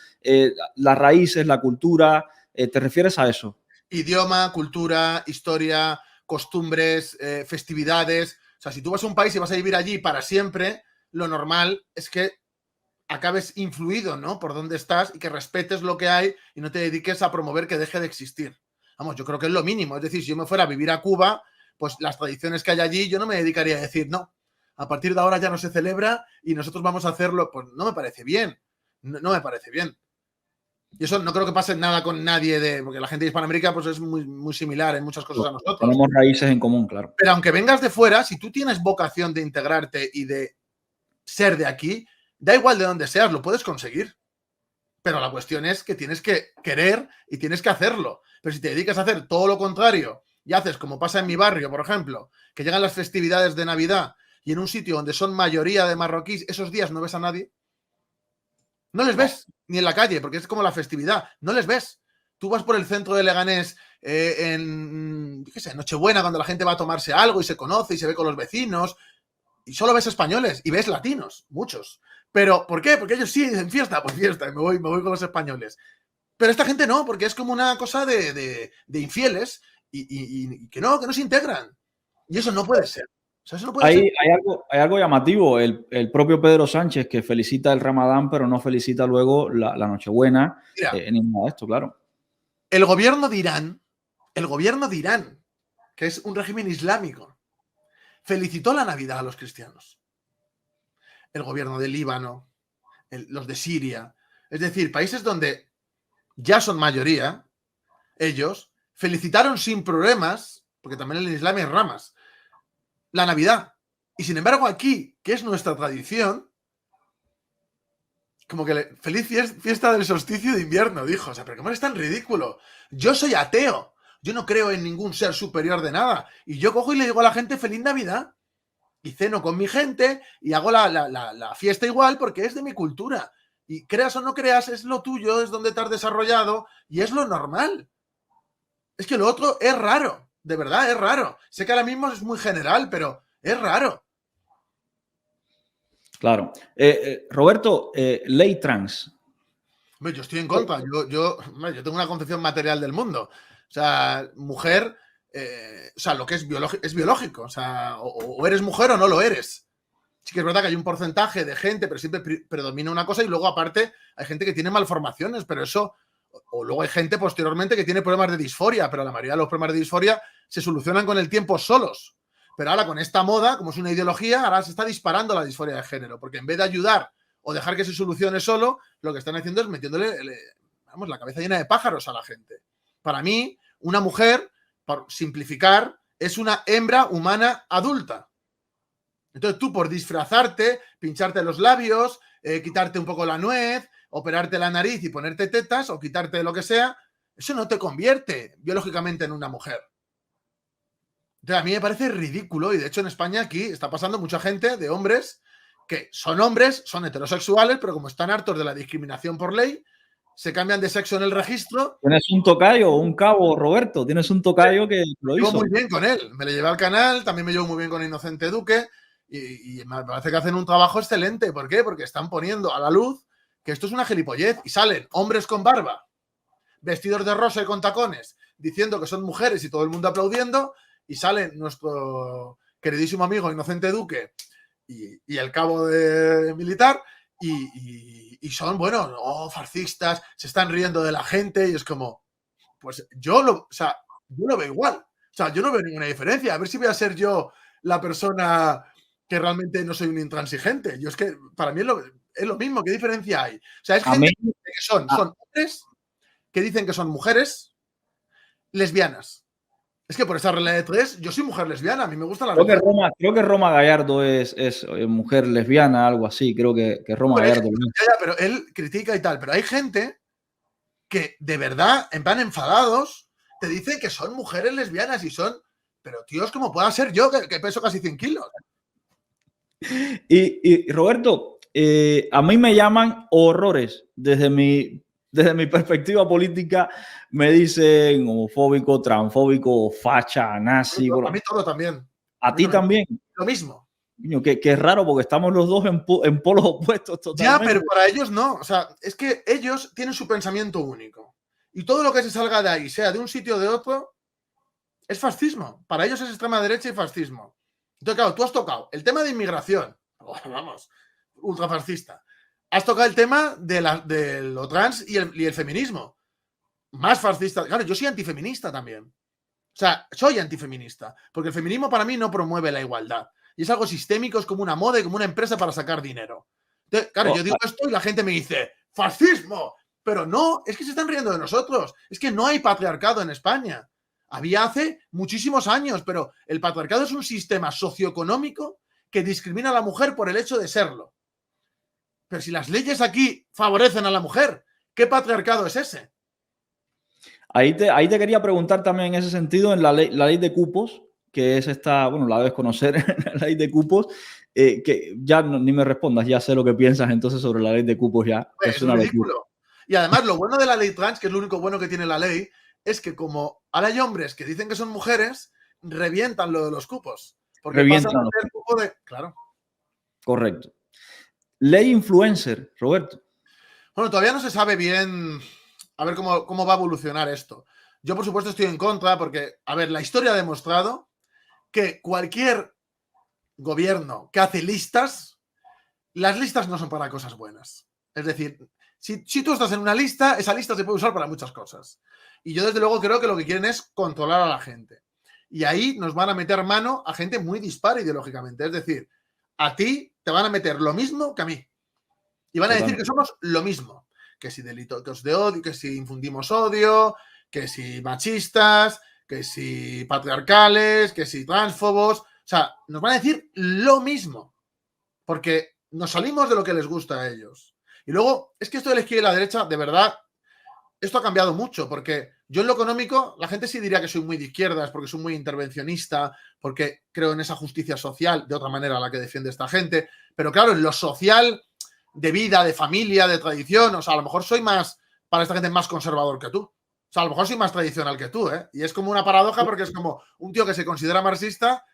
S1: Las raíces, la cultura, ¿te refieres a eso?
S2: Idioma, cultura, historia, costumbres, festividades. O sea, si tú vas a un país y vas a vivir allí para siempre, lo normal es que acabes influido, ¿no? Por dónde estás y que respetes lo que hay y no te dediques a promover que deje de existir. Vamos, yo creo que es lo mínimo. Es decir, si yo me fuera a vivir a Cuba, pues las tradiciones que hay allí, yo no me dedicaría a decir, no, a partir de ahora ya no se celebra y nosotros vamos a hacerlo. Pues no me parece bien. No me parece bien. Y eso no creo que pase nada con nadie porque la gente de Hispanoamérica pues es muy similar en muchas cosas a nosotros.
S1: Tenemos raíces en común, claro.
S2: Pero aunque vengas de fuera, si tú tienes vocación de integrarte y de ser de aquí, da igual de dónde seas, lo puedes conseguir. Pero la cuestión es que tienes que querer y tienes que hacerlo. Pero si te dedicas a hacer todo lo contrario y haces como pasa en mi barrio, por ejemplo, que llegan las festividades de Navidad y en un sitio donde son mayoría de marroquíes, esos días no ves a nadie. No les ves ni en la calle, porque es como la festividad. No les ves. Tú vas por el centro de Leganés en, qué sé, Nochebuena, cuando la gente va a tomarse algo y se conoce y se ve con los vecinos, y solo ves españoles y ves latinos, muchos. Pero, ¿por qué? Porque ellos sí dicen fiesta, pues fiesta, y me voy con los españoles. Pero esta gente no, porque es como una cosa de infieles y que no se integran. Y eso no puede ser. O sea, eso no puede ser.
S1: Hay algo llamativo. El propio Pedro Sánchez que felicita el Ramadán, pero no felicita luego la Nochebuena,
S2: Mira,
S1: ni nada de esto, claro.
S2: el gobierno de Irán, que es un régimen islámico, felicitó la Navidad a los cristianos. El gobierno de Líbano, los de Siria, es decir, países donde ya son mayoría, ellos felicitaron sin problemas, porque también en el Islam hay ramas, la Navidad. Y sin embargo aquí, que es nuestra tradición, como que feliz fiesta del solsticio de invierno, dijo. O sea, pero ¿cómo es tan ridículo? Yo soy ateo. Yo no creo en ningún ser superior de nada. Y yo cojo y le digo a la gente feliz Navidad. Y ceno con mi gente y hago la fiesta igual porque es de mi cultura. Y creas o no creas, es lo tuyo, es donde te has desarrollado y es lo normal. Es que lo otro es raro. De verdad, es raro. Sé que ahora mismo es muy general, pero es raro.
S1: Claro. Roberto, ley trans.
S2: Yo estoy en contra. Yo tengo una concepción material del mundo. O sea, mujer, o sea, lo que es biológico. O sea, o eres mujer o no lo eres. Sí que es verdad que hay un porcentaje de gente, pero siempre predomina una cosa y luego aparte hay gente que tiene malformaciones, pero eso, o luego hay gente posteriormente que tiene problemas de disforia, pero la mayoría de los problemas de disforia se solucionan con el tiempo solos. Pero ahora con esta moda, como es una ideología, ahora se está disparando la disforia de género, porque en vez de ayudar o dejar que se solucione solo, lo que están haciendo es metiéndole, vamos, la cabeza llena de pájaros a la gente. Para mí, una mujer, por simplificar, es una hembra humana adulta. Entonces tú por disfrazarte, pincharte los labios, quitarte un poco la nuez, operarte la nariz y ponerte tetas o quitarte lo que sea, eso no te convierte biológicamente en una mujer. Entonces a mí me parece ridículo y de hecho en España aquí está pasando mucha gente de hombres que son hombres, son heterosexuales, pero como están hartos de la discriminación por ley, se cambian de sexo en el registro.
S1: Tienes un tocayo, un cabo, Roberto. Tienes un tocayo que lo hizo.
S2: Me llevo muy bien con él. Me le llevé al canal, también me llevo muy bien con Inocente Duque. Y me parece que hacen un trabajo excelente. ¿Por qué? Porque están poniendo a la luz que esto es una gilipollez y salen hombres con barba, vestidos de rosa y con tacones, diciendo que son mujeres y todo el mundo aplaudiendo, y salen nuestro queridísimo amigo Inocente Duque y el cabo de militar y son, bueno, fascistas, se están riendo de la gente y es como, pues yo lo veo igual. O sea, yo no veo ninguna diferencia. A ver si voy a ser yo la persona que realmente no soy un intransigente. Yo es que para mí es lo mismo. ¿Qué diferencia hay? O sea, es gente que son hombres que dicen que son mujeres lesbianas. Es que por esa regla de tres, yo soy mujer lesbiana, a mí me gusta la
S1: creo que Roma Gallardo es mujer lesbiana, algo así. Creo que Roma Gallardo.
S2: Pero él critica y tal. Pero hay gente que de verdad, en plan enfadados, te dicen que son mujeres lesbianas y son. Pero tíos, como pueda ser yo, que peso casi 100 kilos.
S1: Y Roberto, a mí me llaman horrores desde mi perspectiva política. Me dicen homofóbico, transfóbico, facha, nazi.
S2: A mí todo también.
S1: ¿A ti también?
S2: Lo mismo.
S1: Que es raro porque estamos los dos en polos opuestos totalmente.
S2: Ya, pero para ellos no. O sea, es que ellos tienen su pensamiento único. Y todo lo que se salga de ahí, sea de un sitio o de otro, es fascismo. Para ellos es extrema derecha y fascismo. Entonces, claro, tú has tocado el tema de inmigración. Vamos, ultrafascista. Has tocado el tema de lo trans y el feminismo. Más fascista. Claro, yo soy antifeminista también. O sea, soy antifeminista. Porque el feminismo para mí no promueve la igualdad. Y es algo sistémico, es como una moda y como una empresa para sacar dinero. Entonces, claro, yo digo esto y la gente me dice, ¡fascismo! Pero no, es que se están riendo de nosotros. Es que no hay patriarcado en España. Había hace muchísimos años, pero el patriarcado es un sistema socioeconómico que discrimina a la mujer por el hecho de serlo. Pero si las leyes aquí favorecen a la mujer, ¿qué patriarcado es ese?
S1: Ahí te quería preguntar también en ese sentido, en la ley de cupos, que es esta, bueno, la debes conocer, la ley de cupos, que ya ni me respondas, ya sé lo que piensas entonces sobre la ley de cupos ya.
S2: Pues es una ridículo. Locura. Y además lo bueno de la ley trans, que es lo único bueno que tiene la ley, es que como ahora hay hombres que dicen que son mujeres, revientan lo de los cupos. Porque
S1: revientan
S2: pasan a ser cupo de... Claro.
S1: Correcto. Ley influencer, Roberto.
S2: Bueno, todavía no se sabe bien a ver cómo va a evolucionar esto. Yo, por supuesto, estoy en contra porque, a ver, la historia ha demostrado que cualquier gobierno que hace listas, las listas no son para cosas buenas. Es decir, si tú estás en una lista, esa lista se puede usar para muchas cosas. Y yo, desde luego, creo que lo que quieren es controlar a la gente. Y ahí nos van a meter mano a gente muy dispar ideológicamente. Es decir, a ti te van a meter lo mismo que a mí. Y van a decir que somos lo mismo. Que si delitos de odio, que si infundimos odio, que si machistas, que si patriarcales, que si transfobos. O sea, nos van a decir lo mismo. Porque nos salimos de lo que les gusta a ellos. Y luego, es que esto de la izquierda y la derecha, de verdad, esto ha cambiado mucho. Porque yo en lo económico, la gente sí diría que soy muy de izquierdas, porque soy muy intervencionista, porque creo en esa justicia social, de otra manera a la que defiende esta gente. Pero claro, en lo social, de vida, de familia, de tradición, o sea, a lo mejor soy más, para esta gente, más conservador que tú. O sea, a lo mejor soy más tradicional que tú, ¿eh? Y es como una paradoja porque es como un tío que se considera marxista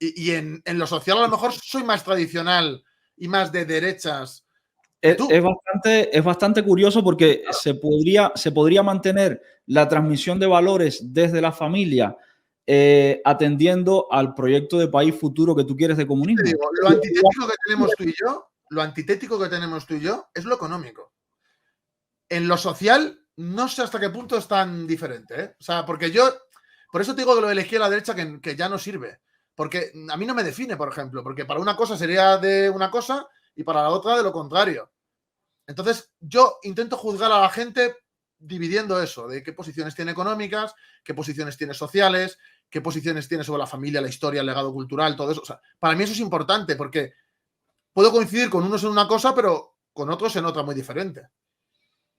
S2: y en lo social a lo mejor soy más tradicional y más de derechas.
S1: Es bastante curioso porque claro, se podría mantener la transmisión de valores desde la familia atendiendo al proyecto de país futuro que tú quieres de comunismo.
S2: Te digo, lo antitético que tenemos tú y yo es lo económico. En lo social, no sé hasta qué punto es tan diferente, ¿eh? O sea, porque por eso te digo que lo de la izquierda y la derecha que ya no sirve. Porque a mí no me define, por ejemplo, porque para una cosa sería de una cosa y para la otra de lo contrario. Entonces, yo intento juzgar a la gente dividiendo eso, de qué posiciones tiene económicas, qué posiciones tiene sociales, qué posiciones tiene sobre la familia, la historia, el legado cultural, todo eso. O sea, para mí eso es importante porque puedo coincidir con unos en una cosa, pero con otros en otra muy diferente.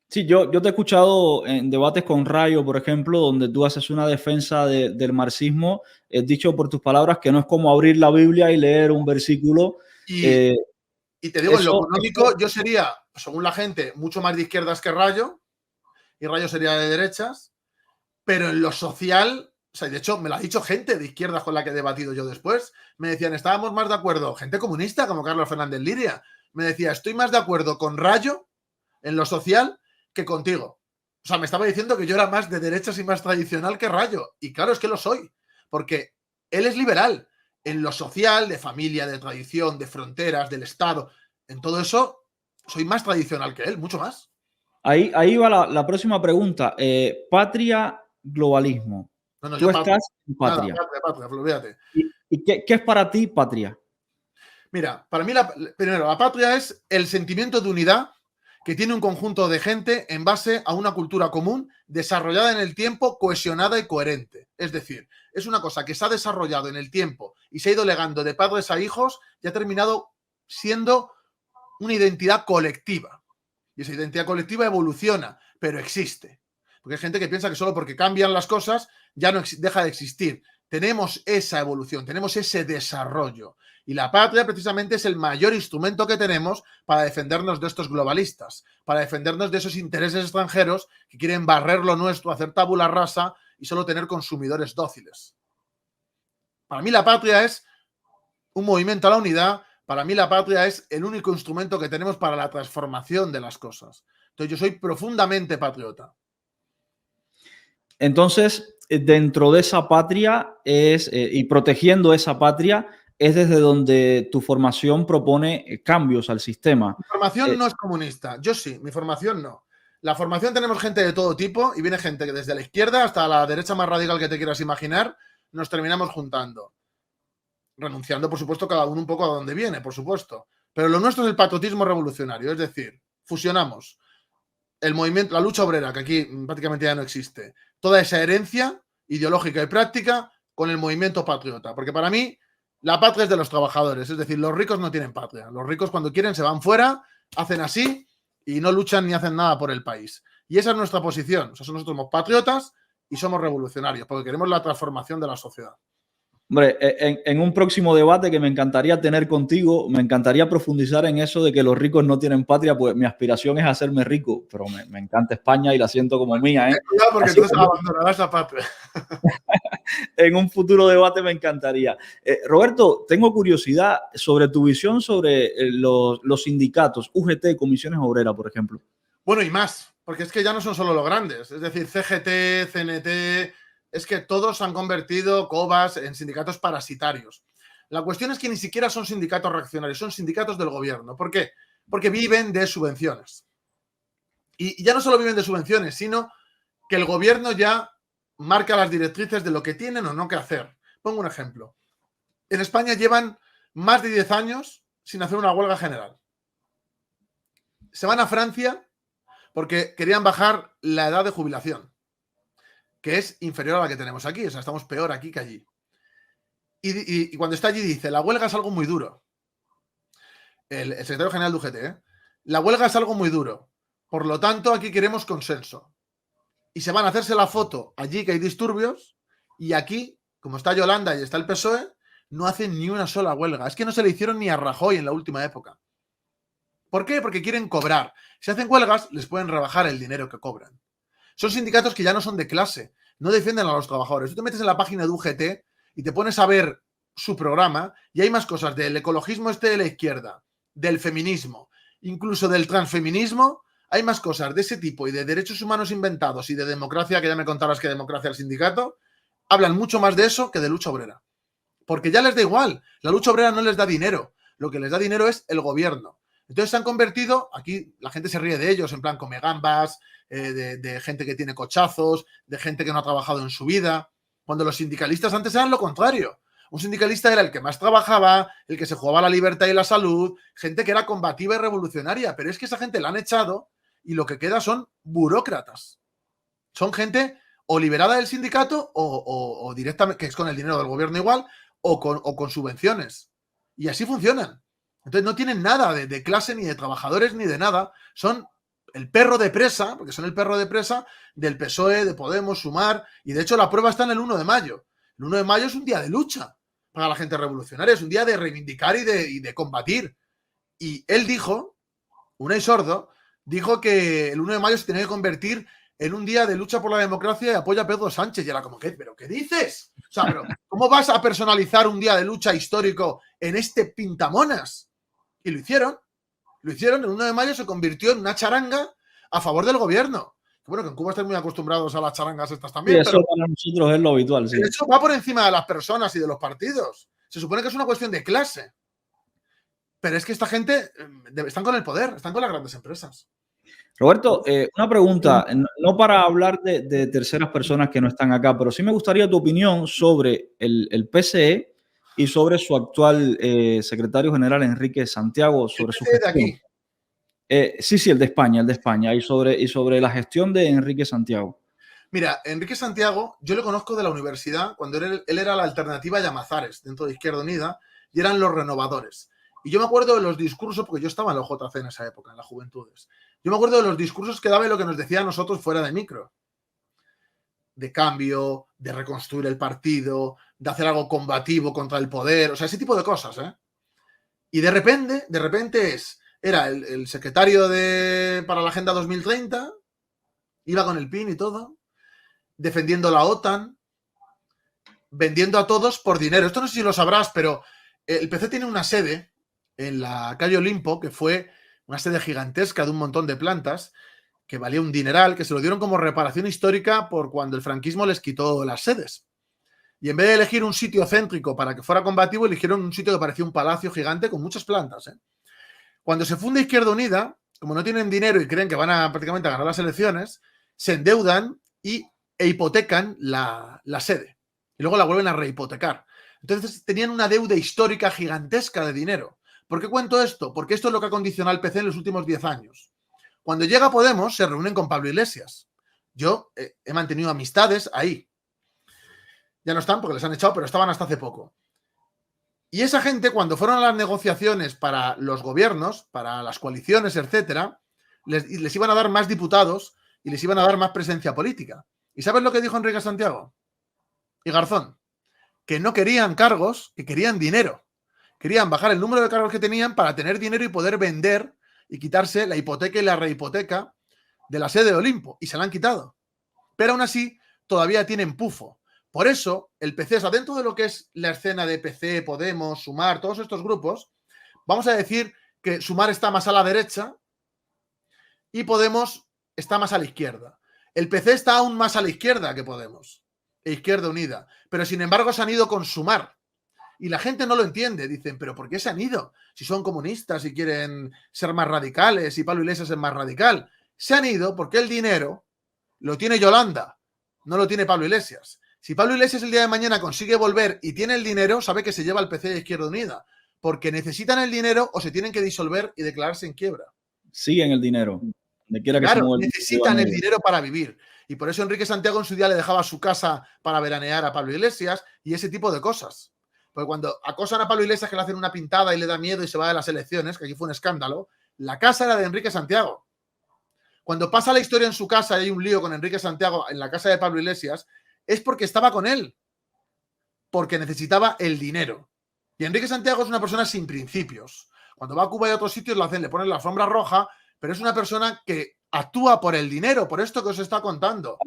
S1: Sí, yo te he escuchado en debates con Rayo, por ejemplo, donde tú haces una defensa del marxismo, dicho por tus palabras, que no es como abrir la Biblia y leer un versículo.
S2: Y te digo, en lo económico yo sería, según la gente, mucho más de izquierdas que Rayo, y Rayo sería de derechas, pero en lo social O sea, de hecho, me lo ha dicho gente de izquierdas con la que he debatido yo después. Me decían, estábamos más de acuerdo, gente comunista como Carlos Fernández Liria. Me decía, estoy más de acuerdo con Rayo en lo social que contigo. O sea, me estaba diciendo que yo era más de derechas y más tradicional que Rayo. Y claro, es que lo soy. Porque él es liberal. En lo social, de familia, de tradición, de fronteras, del Estado. En todo eso, soy más tradicional que él, mucho más.
S1: Ahí va la próxima pregunta. Patria, globalismo.
S2: No,
S1: Tú
S2: yo patria.
S1: estás en
S2: Nada,
S1: patria.
S2: patria, olvídate.
S1: ¿Y qué es para ti patria?
S2: Mira, para mí, primero, la patria es el sentimiento de unidad que tiene un conjunto de gente en base a una cultura común, desarrollada en el tiempo, cohesionada y coherente. Es decir, es una cosa que se ha desarrollado en el tiempo y se ha ido legando de padres a hijos y ha terminado siendo una identidad colectiva. Y esa identidad colectiva evoluciona, pero existe. Porque hay gente que piensa que solo porque cambian las cosas ya no deja de existir. Tenemos esa evolución, tenemos ese desarrollo. Y la patria precisamente es el mayor instrumento que tenemos para defendernos de estos globalistas, para defendernos de esos intereses extranjeros que quieren barrer lo nuestro, hacer tabula rasa y solo tener consumidores dóciles. Para mí la patria es un movimiento a la unidad. Para mí la patria es el único instrumento que tenemos para la transformación de las cosas. Entonces yo soy profundamente patriota.
S1: Entonces, dentro de esa patria y protegiendo esa patria, es desde donde tu formación propone cambios al sistema.
S2: Mi formación no es comunista, yo sí, mi formación no. La formación tenemos gente de todo tipo y viene gente que desde la izquierda hasta la derecha más radical que te quieras imaginar, nos terminamos juntando. Renunciando, por supuesto, cada uno un poco a donde viene, por supuesto. Pero lo nuestro es el patriotismo revolucionario, es decir, fusionamos el movimiento, la lucha obrera, que aquí prácticamente ya no existe, toda esa herencia ideológica y práctica con el movimiento patriota. Porque para mí, la patria es de los trabajadores, es decir, los ricos no tienen patria. Los ricos cuando quieren se van fuera, hacen así y no luchan ni hacen nada por el país. Y esa es nuestra posición. O sea, nosotros somos patriotas y somos revolucionarios, porque queremos la transformación de la sociedad.
S1: Hombre, en un próximo debate que me encantaría tener contigo, me encantaría profundizar en eso de que los ricos no tienen patria, pues mi aspiración es hacerme rico, pero me encanta España y la siento como mía, ¿eh?
S2: Cuidado porque
S1: Así
S2: entonces abandonarás la patria.
S1: en un futuro debate me encantaría. Roberto, tengo curiosidad sobre tu visión sobre los sindicatos, UGT, Comisiones Obreras, por ejemplo.
S2: Bueno, y más, porque es que ya no son solo los grandes, es decir, CGT, CNT, es que todos han convertido COBAS en sindicatos parasitarios. La cuestión es que ni siquiera son sindicatos reaccionarios, son sindicatos del gobierno. ¿Por qué? Porque viven de subvenciones. Y ya no solo viven de subvenciones, sino que el gobierno ya marca las directrices de lo que tienen o no que hacer. Pongo un ejemplo. En España llevan más de 10 años sin hacer una huelga general. Se van a Francia porque querían bajar la edad de jubilación, que es inferior a la que tenemos aquí. O sea, estamos peor aquí que allí. Y cuando está allí dice, la huelga es algo muy duro. El secretario general de UGT, ¿eh? La huelga es algo muy duro. Por lo tanto, aquí queremos consenso. Y se van a hacerse la foto allí que hay disturbios y aquí, como está Yolanda y está el PSOE, no hacen ni una sola huelga. Es que no se le hicieron ni a Rajoy en la última época. ¿Por qué? Porque quieren cobrar. Si hacen huelgas, les pueden rebajar el dinero que cobran. Son sindicatos que ya no son de clase, no defienden a los trabajadores. Tú te metes en la página de UGT y te pones a ver su programa y hay más cosas del ecologismo de la izquierda, del feminismo, incluso del transfeminismo. Hay más cosas de ese tipo y de derechos humanos inventados y de democracia, que ya me contarás que democracia el sindicato, hablan mucho más de eso que de lucha obrera. Porque ya les da igual. La lucha obrera no les da dinero. Lo que les da dinero es el gobierno. Entonces se han convertido, aquí la gente se ríe de ellos, en plan come gambas, de gente que tiene cochazos, de gente que no ha trabajado en su vida, cuando los sindicalistas antes eran lo contrario. Un sindicalista era el que más trabajaba, el que se jugaba la libertad y la salud, gente que era combativa y revolucionaria, pero es que esa gente la han echado y lo que queda son burócratas. Son gente o liberada del sindicato o directamente, que es con el dinero del gobierno igual, o con subvenciones. Y así funcionan. Entonces no tienen nada de clase, ni de trabajadores, ni de nada. Son el perro de presa, porque son el perro de presa del PSOE, de Podemos, Sumar, y de hecho la prueba está en el 1 de mayo. El 1 de mayo es un día de lucha para la gente revolucionaria, es un día de reivindicar y de combatir. Y él dijo, Unai Sordo, dijo que el 1 de mayo se tenía que convertir en un día de lucha por la democracia y apoya a Pedro Sánchez. Y era como, ¿pero qué dices? O sea, pero ¿cómo vas a personalizar un día de lucha histórico en este pintamonas? Y lo hicieron. El 1 de mayo se convirtió en una charanga a favor del gobierno. Bueno, que en Cuba están muy acostumbrados a las charangas estas también.
S1: Sí, eso
S2: pero
S1: para nosotros es lo habitual, sí.
S2: eso va por encima de las personas y de los partidos. Se supone que es una cuestión de clase. Pero es que esta gente están con el poder, están con las grandes empresas.
S1: Roberto, una pregunta, no para hablar de terceras personas que no están acá, pero sí me gustaría tu opinión sobre el PCE y sobre su actual secretario general, Enrique Santiago, sobre su
S2: ¿El de
S1: gestión.
S2: aquí?
S1: Sí, el de España, y sobre la gestión de Enrique Santiago.
S2: Mira, Enrique Santiago, yo le conozco de la universidad cuando él era la alternativa a Llamazares dentro de Izquierda Unida y eran los renovadores. Y yo me acuerdo de los discursos, porque yo estaba en la OJC en esa época, en las juventudes. Yo me acuerdo de los discursos que daba y lo que nos decía a nosotros fuera de micro. De cambio, de reconstruir el partido, de hacer algo combativo contra el poder, o sea, ese tipo de cosas, ¿eh? Y de repente era el secretario para la Agenda 2030, iba con el PIN y todo, defendiendo la OTAN, vendiendo a todos por dinero. Esto no sé si lo sabrás, pero el PC tiene una sede en la calle Olimpo, que fue una sede gigantesca de un montón de plantas, que valía un dineral, que se lo dieron como reparación histórica por cuando el franquismo les quitó las sedes. Y en vez de elegir un sitio céntrico para que fuera combativo, eligieron un sitio que parecía un palacio gigante con muchas plantas, ¿eh? Cuando se funda Izquierda Unida, como no tienen dinero y creen que van a prácticamente a ganar las elecciones, se endeudan e hipotecan la sede. Y luego la vuelven a rehipotecar. Entonces tenían una deuda histórica gigantesca de dinero. ¿Por qué cuento esto? Porque esto es lo que ha condicionado el PC en los últimos 10 años. Cuando llega Podemos, se reúnen con Pablo Iglesias. Yo he mantenido amistades ahí. Ya no están porque les han echado, pero estaban hasta hace poco. Y esa gente, cuando fueron a las negociaciones para los gobiernos, para las coaliciones, etcétera, les iban a dar más diputados y les iban a dar más presencia política. ¿Y sabes lo que dijo Enrique Santiago y Garzón? Que no querían cargos, que querían dinero. Querían bajar el número de cargos que tenían para tener dinero y poder vender y quitarse la hipoteca y la rehipoteca de la sede de Olimpo. Y se la han quitado. Pero aún así, todavía tienen pufo. Por eso, el PC, o sea, dentro de lo que es la escena de PC, Podemos, Sumar, todos estos grupos, vamos a decir que Sumar está más a la derecha y Podemos está más a la izquierda. El PC está aún más a la izquierda que Podemos, e Izquierda Unida. Pero sin embargo se han ido con Sumar. Y la gente no lo entiende. Dicen, ¿pero por qué se han ido? Si son comunistas y quieren ser más radicales y Pablo Iglesias es más radical. Se han ido porque el dinero lo tiene Yolanda, no lo tiene Pablo Iglesias. Si Pablo Iglesias el día de mañana consigue volver y tiene el dinero, sabe que se lleva al PC de Izquierda Unida, porque necesitan el dinero o se tienen que disolver y declararse en quiebra.
S1: Siguen el dinero.
S2: Claro, necesitan el dinero para vivir. Y por eso Enrique Santiago en su día le dejaba su casa para veranear a Pablo Iglesias y ese tipo de cosas. Porque cuando acosan a Pablo Iglesias, que le hacen una pintada y le da miedo y se va de las elecciones, que aquí fue un escándalo, la casa era de Enrique Santiago. Cuando pasa la historia en su casa y hay un lío con Enrique Santiago en la casa de Pablo Iglesias, es porque estaba con él, porque necesitaba el dinero. Y Enrique Santiago es una persona sin principios. Cuando va a Cuba y a otros sitios le ponen la alfombra roja, pero es una persona que actúa por el dinero, por esto que os está contando.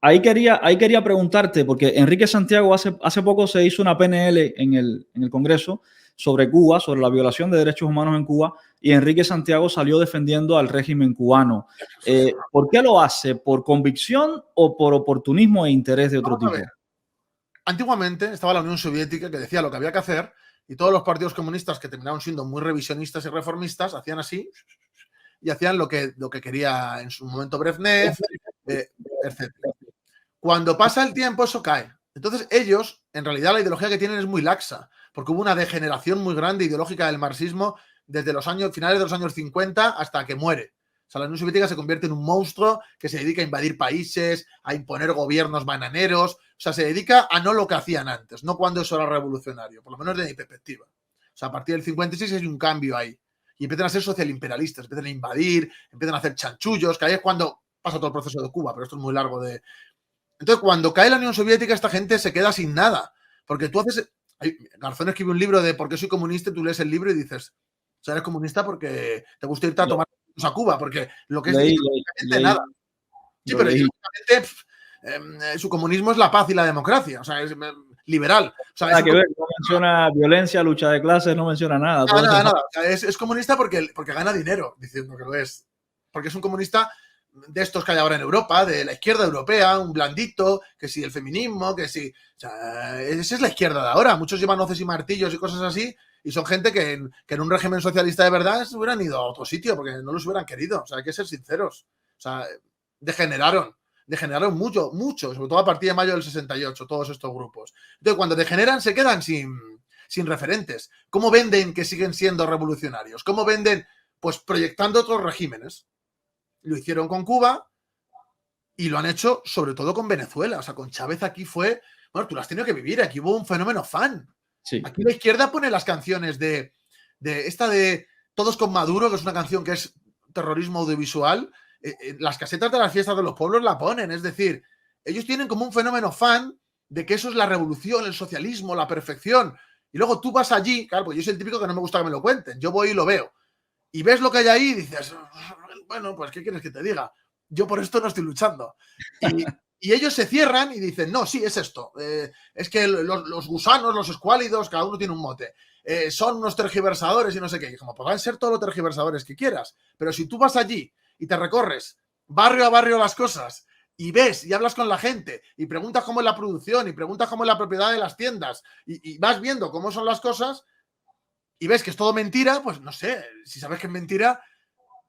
S1: Ahí quería preguntarte, porque Enrique Santiago hace poco se hizo una PNL en el Congreso sobre Cuba, sobre la violación de derechos humanos en Cuba, y Enrique Santiago salió defendiendo al régimen cubano. ¿Por qué lo hace? ¿Por convicción o por oportunismo e interés de otro tipo?
S2: Antiguamente estaba la Unión Soviética que decía lo que había que hacer y todos los partidos comunistas que terminaron siendo muy revisionistas y reformistas hacían así y hacían lo que quería en su momento Brezhnev, etc. Cuando pasa el tiempo eso cae. Entonces ellos, en realidad la ideología que tienen es muy laxa, porque hubo una degeneración muy grande ideológica del marxismo desde los finales de los años 50 hasta que muere. O sea, la Unión Soviética se convierte en un monstruo que se dedica a invadir países, a imponer gobiernos bananeros. O sea, se dedica a no lo que hacían antes, no cuando eso era revolucionario, por lo menos de mi perspectiva. O sea, a partir del 56 hay un cambio ahí. Y empiezan a ser socialimperialistas, empiezan a invadir, empiezan a hacer chanchullos, que ahí es cuando pasa todo el proceso de Cuba, pero esto es muy largo de... Entonces, cuando cae la Unión Soviética, esta gente se queda sin nada. Porque tú haces... Garzón escribe un libro de por qué soy comunista y tú lees el libro y dices, o sea, eres comunista porque te gusta irte a tomar a Cuba, porque lo que es
S1: leí.
S2: nada. Sí, pero ideológicamente su comunismo es la paz y la democracia, o sea, es liberal. O sea,
S1: Nada que ver, no menciona violencia, lucha de clases, no menciona nada.
S2: Nada. O sea, es comunista porque gana dinero, diciendo que lo es. Porque es un comunista de estos que hay ahora en Europa, de la izquierda europea, un blandito, que si el feminismo, que si... O sea, esa es la izquierda de ahora. Muchos llevan hoces y martillos y cosas así, y son gente que en un régimen socialista de verdad se hubieran ido a otro sitio porque no los hubieran querido. O sea, hay que ser sinceros. O sea, degeneraron mucho, sobre todo a partir de mayo del 68, todos estos grupos. Entonces, cuando degeneran, se quedan sin referentes. ¿Cómo venden que siguen siendo revolucionarios? ¿Cómo venden? Pues proyectando otros regímenes. Lo hicieron con Cuba y lo han hecho sobre todo con Venezuela. O sea, con Chávez aquí fue... Bueno, tú lo has tenido que vivir. Aquí hubo un fenómeno fan.
S1: Sí.
S2: Aquí la izquierda pone las canciones de Todos con Maduro, que es una canción que es terrorismo audiovisual. Las casetas de las fiestas de los pueblos la ponen. Es decir, ellos tienen como un fenómeno fan de que eso es la revolución, el socialismo, la perfección. Y luego tú vas allí, claro, pues yo soy el típico que no me gusta que me lo cuenten. Yo voy y lo veo. Y ves lo que hay ahí y dices, bueno, pues ¿qué quieres que te diga? Yo por esto no estoy luchando. Y ellos se cierran y dicen, no, sí, es esto. Es que los gusanos, los escuálidos, cada uno tiene un mote. Son unos tergiversadores y no sé qué. Y como podrán ser todos los tergiversadores que quieras. Pero si tú vas allí y te recorres barrio a barrio las cosas y ves y hablas con la gente y preguntas cómo es la producción y preguntas cómo es la propiedad de las tiendas y vas viendo cómo son las cosas y ves que es todo mentira, pues no sé, si sabes que es mentira,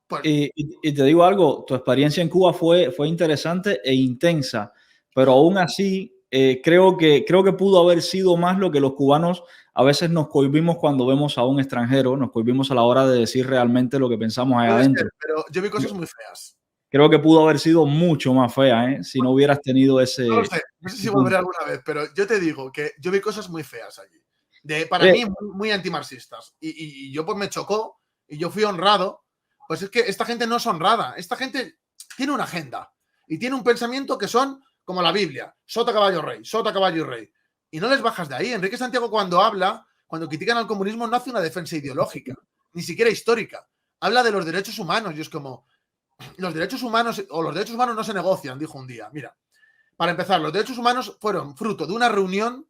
S2: pues...
S1: Y te digo algo, tu experiencia en Cuba fue interesante e intensa, pero aún así creo que pudo haber sido más lo que los cubanos a veces nos cohibimos cuando vemos a un extranjero, nos cohibimos a la hora de decir realmente lo que pensamos ahí adentro.
S2: Pero yo vi cosas muy feas.
S1: Creo que pudo haber sido mucho más fea, si no hubieras tenido ese...
S2: No lo sé, no sé si volveré alguna vez, pero yo te digo que yo vi cosas muy feas allí. Para mí, muy antimarxistas. Y yo pues me chocó y yo fui honrado. Pues es que esta gente no es honrada. Esta gente tiene una agenda y tiene un pensamiento que son como la Biblia. Sota, caballo, rey. Sota, caballo y rey. Y no les bajas de ahí. Enrique Santiago cuando habla, cuando critican al comunismo, no hace una defensa ideológica, ni siquiera histórica. Habla de los derechos humanos y es como... Los derechos humanos no se negocian, dijo un día. Mira, para empezar, los derechos humanos fueron fruto de una reunión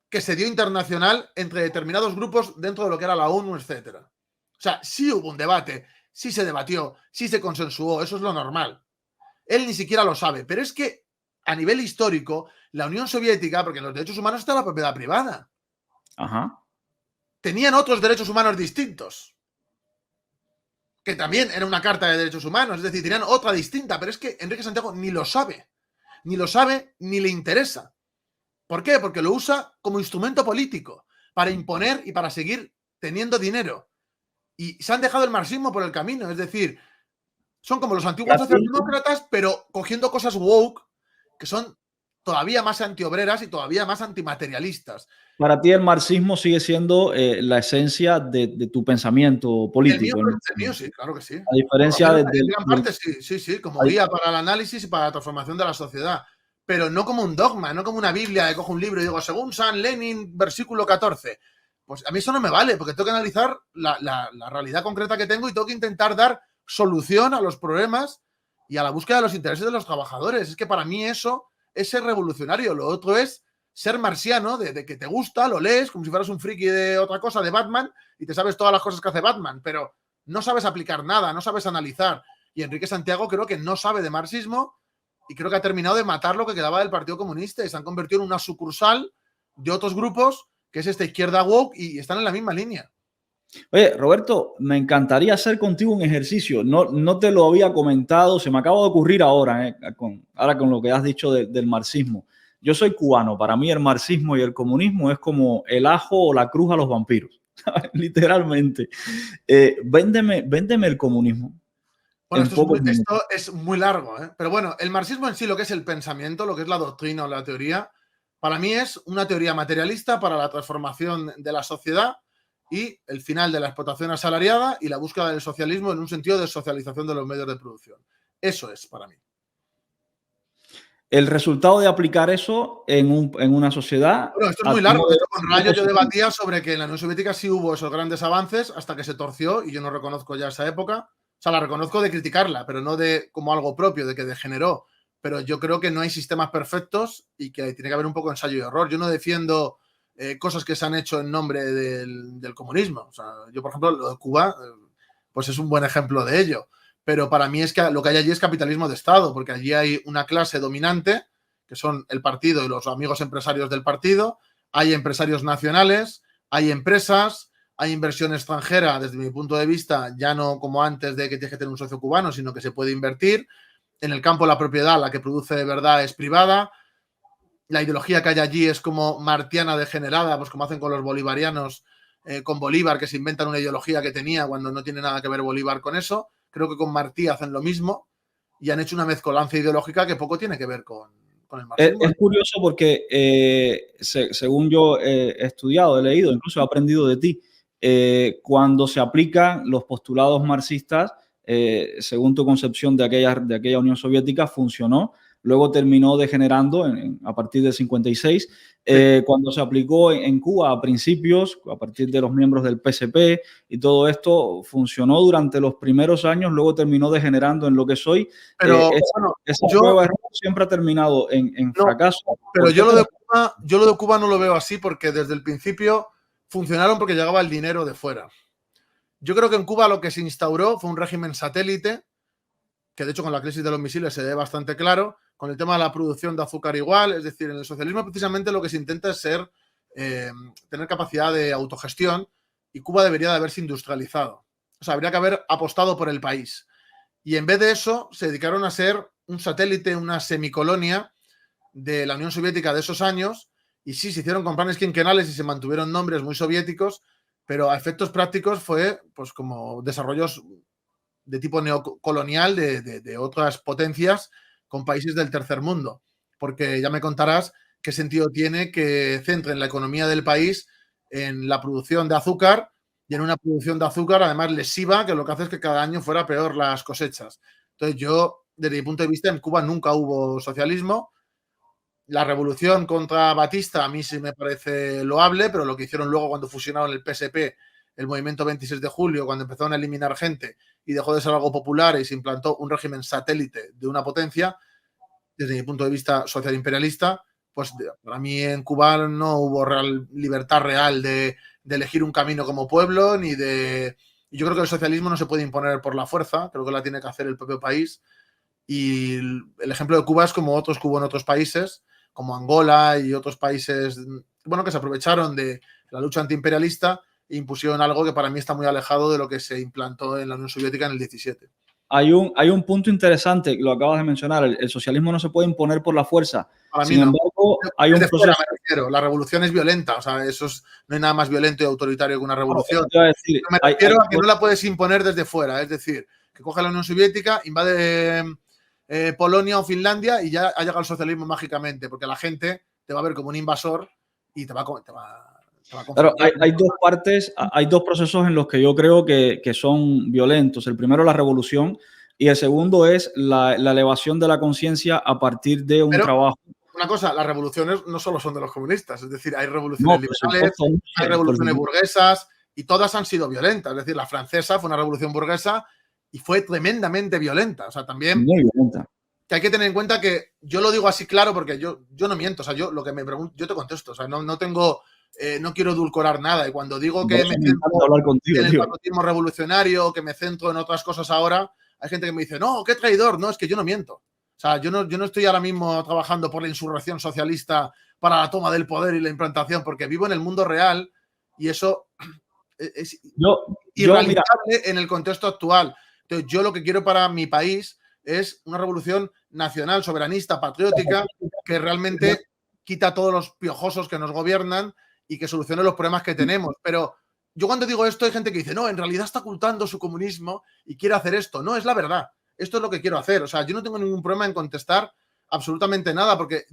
S2: que se dio internacional entre determinados grupos dentro de lo que era la ONU, etcétera. O sea, sí hubo un debate, sí se debatió, sí se consensuó, eso es lo normal. Él ni siquiera lo sabe, pero es que a nivel histórico, la Unión Soviética, porque en los derechos humanos está la propiedad privada,
S1: Ajá.
S2: tenían otros derechos humanos distintos, que también era una carta de derechos humanos, es decir, tenían otra distinta, pero es que Enrique Santiago ni lo sabe, ni le interesa. ¿Por qué? Porque lo usa como instrumento político para imponer y para seguir teniendo dinero. Y se han dejado el marxismo por el camino, es decir, son como los antiguos socialdemócratas, pero cogiendo cosas woke que son todavía más antiobreras y todavía más antimaterialistas.
S1: Para ti el marxismo sigue siendo la esencia de tu pensamiento político.
S2: El mío sí, claro que sí.
S1: A diferencia
S2: en gran parte sí, como guía para el análisis y para la transformación de la sociedad. Pero no como un dogma, no como una Biblia que cojo un libro y digo, según San Lenin, versículo 14. Pues a mí eso no me vale, porque tengo que analizar la realidad concreta que tengo y tengo que intentar dar solución a los problemas y a la búsqueda de los intereses de los trabajadores. Es que para mí eso es ser revolucionario. Lo otro es ser marxiano, de que te gusta, lo lees, como si fueras un friki de otra cosa, de Batman, y te sabes todas las cosas que hace Batman, pero no sabes aplicar nada, no sabes analizar. Y Enrique Santiago creo que no sabe de marxismo y creo que ha terminado de matar lo que quedaba del Partido Comunista y se han convertido en una sucursal de otros grupos, que es esta izquierda woke, y están en la misma línea.
S1: Oye, Roberto, me encantaría hacer contigo un ejercicio. No te lo había comentado, se me acaba de ocurrir ahora, ahora con lo que has dicho del marxismo. Yo soy cubano, para mí el marxismo y el comunismo es como el ajo o la cruz a los vampiros, literalmente. Véndeme el comunismo.
S2: Bueno, esto es muy largo, ¿eh? Pero bueno, el marxismo en sí, lo que es el pensamiento, lo que es la doctrina o la teoría, para mí es una teoría materialista para la transformación de la sociedad y el final de la explotación asalariada y la búsqueda del socialismo en un sentido de socialización de los medios de producción. Eso es para mí.
S1: El resultado de aplicar eso en una sociedad...
S2: Bueno, esto es muy largo. Esto con Rayo yo debatía sobre que en la Unión Soviética sí hubo esos grandes avances hasta que se torció y yo no reconozco ya esa época. O sea, la reconozco de criticarla, pero no de como algo propio, de que degeneró. Pero yo creo que no hay sistemas perfectos y que tiene que haber un poco de ensayo y error. Yo no defiendo cosas que se han hecho en nombre del comunismo. O sea, yo, por ejemplo, lo de Cuba, pues es un buen ejemplo de ello. Pero para mí es que lo que hay allí es capitalismo de Estado, porque allí hay una clase dominante, que son el partido y los amigos empresarios del partido, hay empresarios nacionales, hay empresas, hay inversión extranjera, desde mi punto de vista, ya no como antes de que tienes que tener un socio cubano, sino que se puede invertir. En el campo la propiedad, la que produce de verdad, es privada. La ideología que hay allí es como martiana degenerada, pues como hacen con los bolivarianos, con Bolívar, que se inventan una ideología que tenía cuando no tiene nada que ver Bolívar con eso. Creo que con Martí hacen lo mismo y han hecho una mezcolanza ideológica que poco tiene que ver con el marxismo.
S1: Es curioso porque, según yo he estudiado, he leído, incluso he aprendido de ti, cuando se aplican los postulados marxistas, según tu concepción de aquella Unión Soviética, funcionó. Luego terminó degenerando a partir del 56. Cuando se aplicó en Cuba a principios, a partir de los miembros del PSP y todo esto, funcionó durante los primeros años, luego terminó degenerando en lo que soy.
S2: Pero bueno,
S1: esa prueba de error siempre ha terminado en fracaso.
S2: Pero yo lo de Cuba no lo veo así, porque desde el principio funcionaron porque llegaba el dinero de fuera. Yo creo que en Cuba lo que se instauró fue un régimen satélite, que de hecho con la crisis de los misiles se ve bastante claro, con el tema de la producción de azúcar igual. Es decir, en el socialismo precisamente lo que se intenta es tener capacidad de autogestión, y Cuba debería de haberse industrializado. O sea, habría que haber apostado por el país. Y en vez de eso, se dedicaron a ser un satélite, una semicolonia de la Unión Soviética de esos años. Y sí, se hicieron con planes quinquenales y se mantuvieron nombres muy soviéticos, pero a efectos prácticos fue pues como desarrollos de tipo neocolonial de otras potencias con países del tercer mundo. Porque ya me contarás qué sentido tiene que centren la economía del país en la producción de azúcar, y en una producción de azúcar además lesiva, que lo que hace es que cada año fuera peor las cosechas. Entonces yo, desde mi punto de vista, en Cuba nunca hubo socialismo. La revolución contra Batista a mí sí me parece loable, pero lo que hicieron luego cuando fusionaron el PSP, el movimiento 26 de julio, cuando empezaron a eliminar gente y dejó de ser algo popular y se implantó un régimen satélite de una potencia, desde mi punto de vista social imperialista, pues para mí en Cuba no hubo libertad real de elegir un camino como pueblo, ni de... Yo creo que el socialismo no se puede imponer por la fuerza, creo que la tiene que hacer el propio país. Y el ejemplo de Cuba es como otros que hubo en otros países, como Angola y otros países, bueno, que se aprovecharon de la lucha antiimperialista e impusieron algo que para mí está muy alejado de lo que se implantó en la Unión Soviética en el 17.
S1: Hay un punto interesante, lo acabas de mencionar, el socialismo no se puede imponer por la fuerza.
S2: Para mí
S1: Sin
S2: no.
S1: embargo, hay un proceso...
S2: me refiero. La revolución es violenta, o sea, no hay nada más violento y autoritario que una revolución. Me refiero a que no la puedes imponer desde fuera, es decir, que coge la Unión Soviética, invade Polonia o Finlandia y ya ha llegado el socialismo mágicamente, porque la gente te va a ver como un invasor y te va a
S1: Claro, hay dos partes, hay dos procesos en los que yo creo que son violentos. El primero, la revolución, y el segundo es la elevación de la conciencia a partir de un trabajo.
S2: Una cosa, las revoluciones no solo son de los comunistas, es decir, hay revoluciones liberales, hay revoluciones burguesas, y todas han sido violentas. Es decir, la francesa fue una revolución burguesa y fue tremendamente violenta. O sea, también
S1: muy violenta.
S2: Que hay que tener en cuenta que yo lo digo así claro porque yo no miento. O sea, yo lo que me pregunto, yo te contesto. O sea, no tengo, no quiero edulcorar nada. Y cuando digo que me centro en el patriotismo revolucionario, que me centro en otras cosas ahora, hay gente que me dice, no, qué traidor. No, es que yo no miento. O sea, yo no estoy ahora mismo trabajando por la insurrección socialista para la toma del poder y la implantación, porque vivo en el mundo real y eso es irrealizable en el contexto actual. Entonces, yo lo que quiero para mi país es una revolución nacional, soberanista, patriótica, que realmente quita todos los piojosos que nos gobiernan y que solucione los problemas que tenemos. Pero yo cuando digo esto hay gente que dice, no, en realidad está ocultando su comunismo y quiere hacer esto. No, es la verdad. Esto es lo que quiero hacer. O sea, yo no tengo ningún problema en contestar absolutamente nada, porque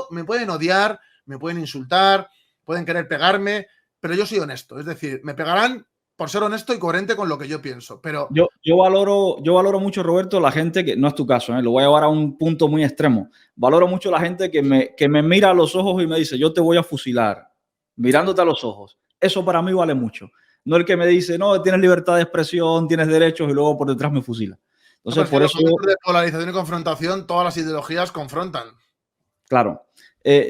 S2: me pueden odiar, me pueden insultar, pueden querer pegarme, pero yo soy honesto. Es decir, me pegarán por ser honesto y coherente con lo que yo pienso. Pero
S1: yo valoro mucho, Roberto, la gente que, no es tu caso, lo voy a llevar a un punto muy extremo. Valoro mucho la gente que me mira a los ojos y me dice, yo te voy a fusilar, mirándote a los ojos. Eso para mí vale mucho. no el que me dice, no, tienes libertad de expresión, tienes derechos y luego por detrás me fusila. Entonces,
S2: No,
S1: por
S2: los
S1: eso...
S2: momentos de polarización y confrontación, todas las ideologías confrontan.
S1: Claro.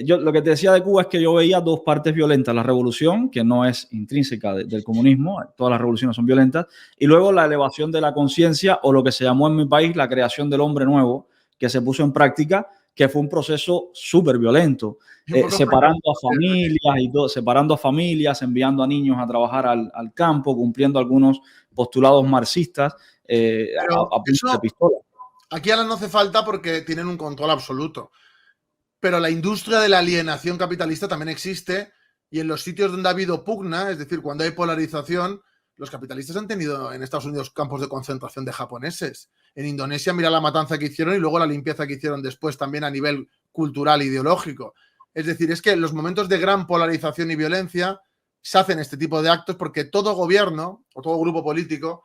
S1: Yo lo que te decía de Cuba es que yo veía dos partes violentas. La revolución, que no es intrínseca del comunismo, todas las revoluciones son violentas, y luego la elevación de la conciencia o lo que se llamó en mi país la creación del hombre nuevo, que se puso en práctica, que fue un proceso súper violento, separando a familias y todo, separando a familias, enviando a niños a trabajar al campo, cumpliendo algunos postulados marxistas a punta de pistola.
S2: Aquí ahora no hace falta porque tienen un control absoluto. Pero la industria de la alienación capitalista también existe y en los sitios donde ha habido pugna, es decir, cuando hay polarización, los capitalistas han tenido en Estados Unidos campos de concentración de japoneses. En Indonesia, mira la matanza que hicieron y luego la limpieza que hicieron después también a nivel cultural e ideológico. Es decir, es que en los momentos de gran polarización y violencia se hacen este tipo de actos porque todo gobierno o todo grupo político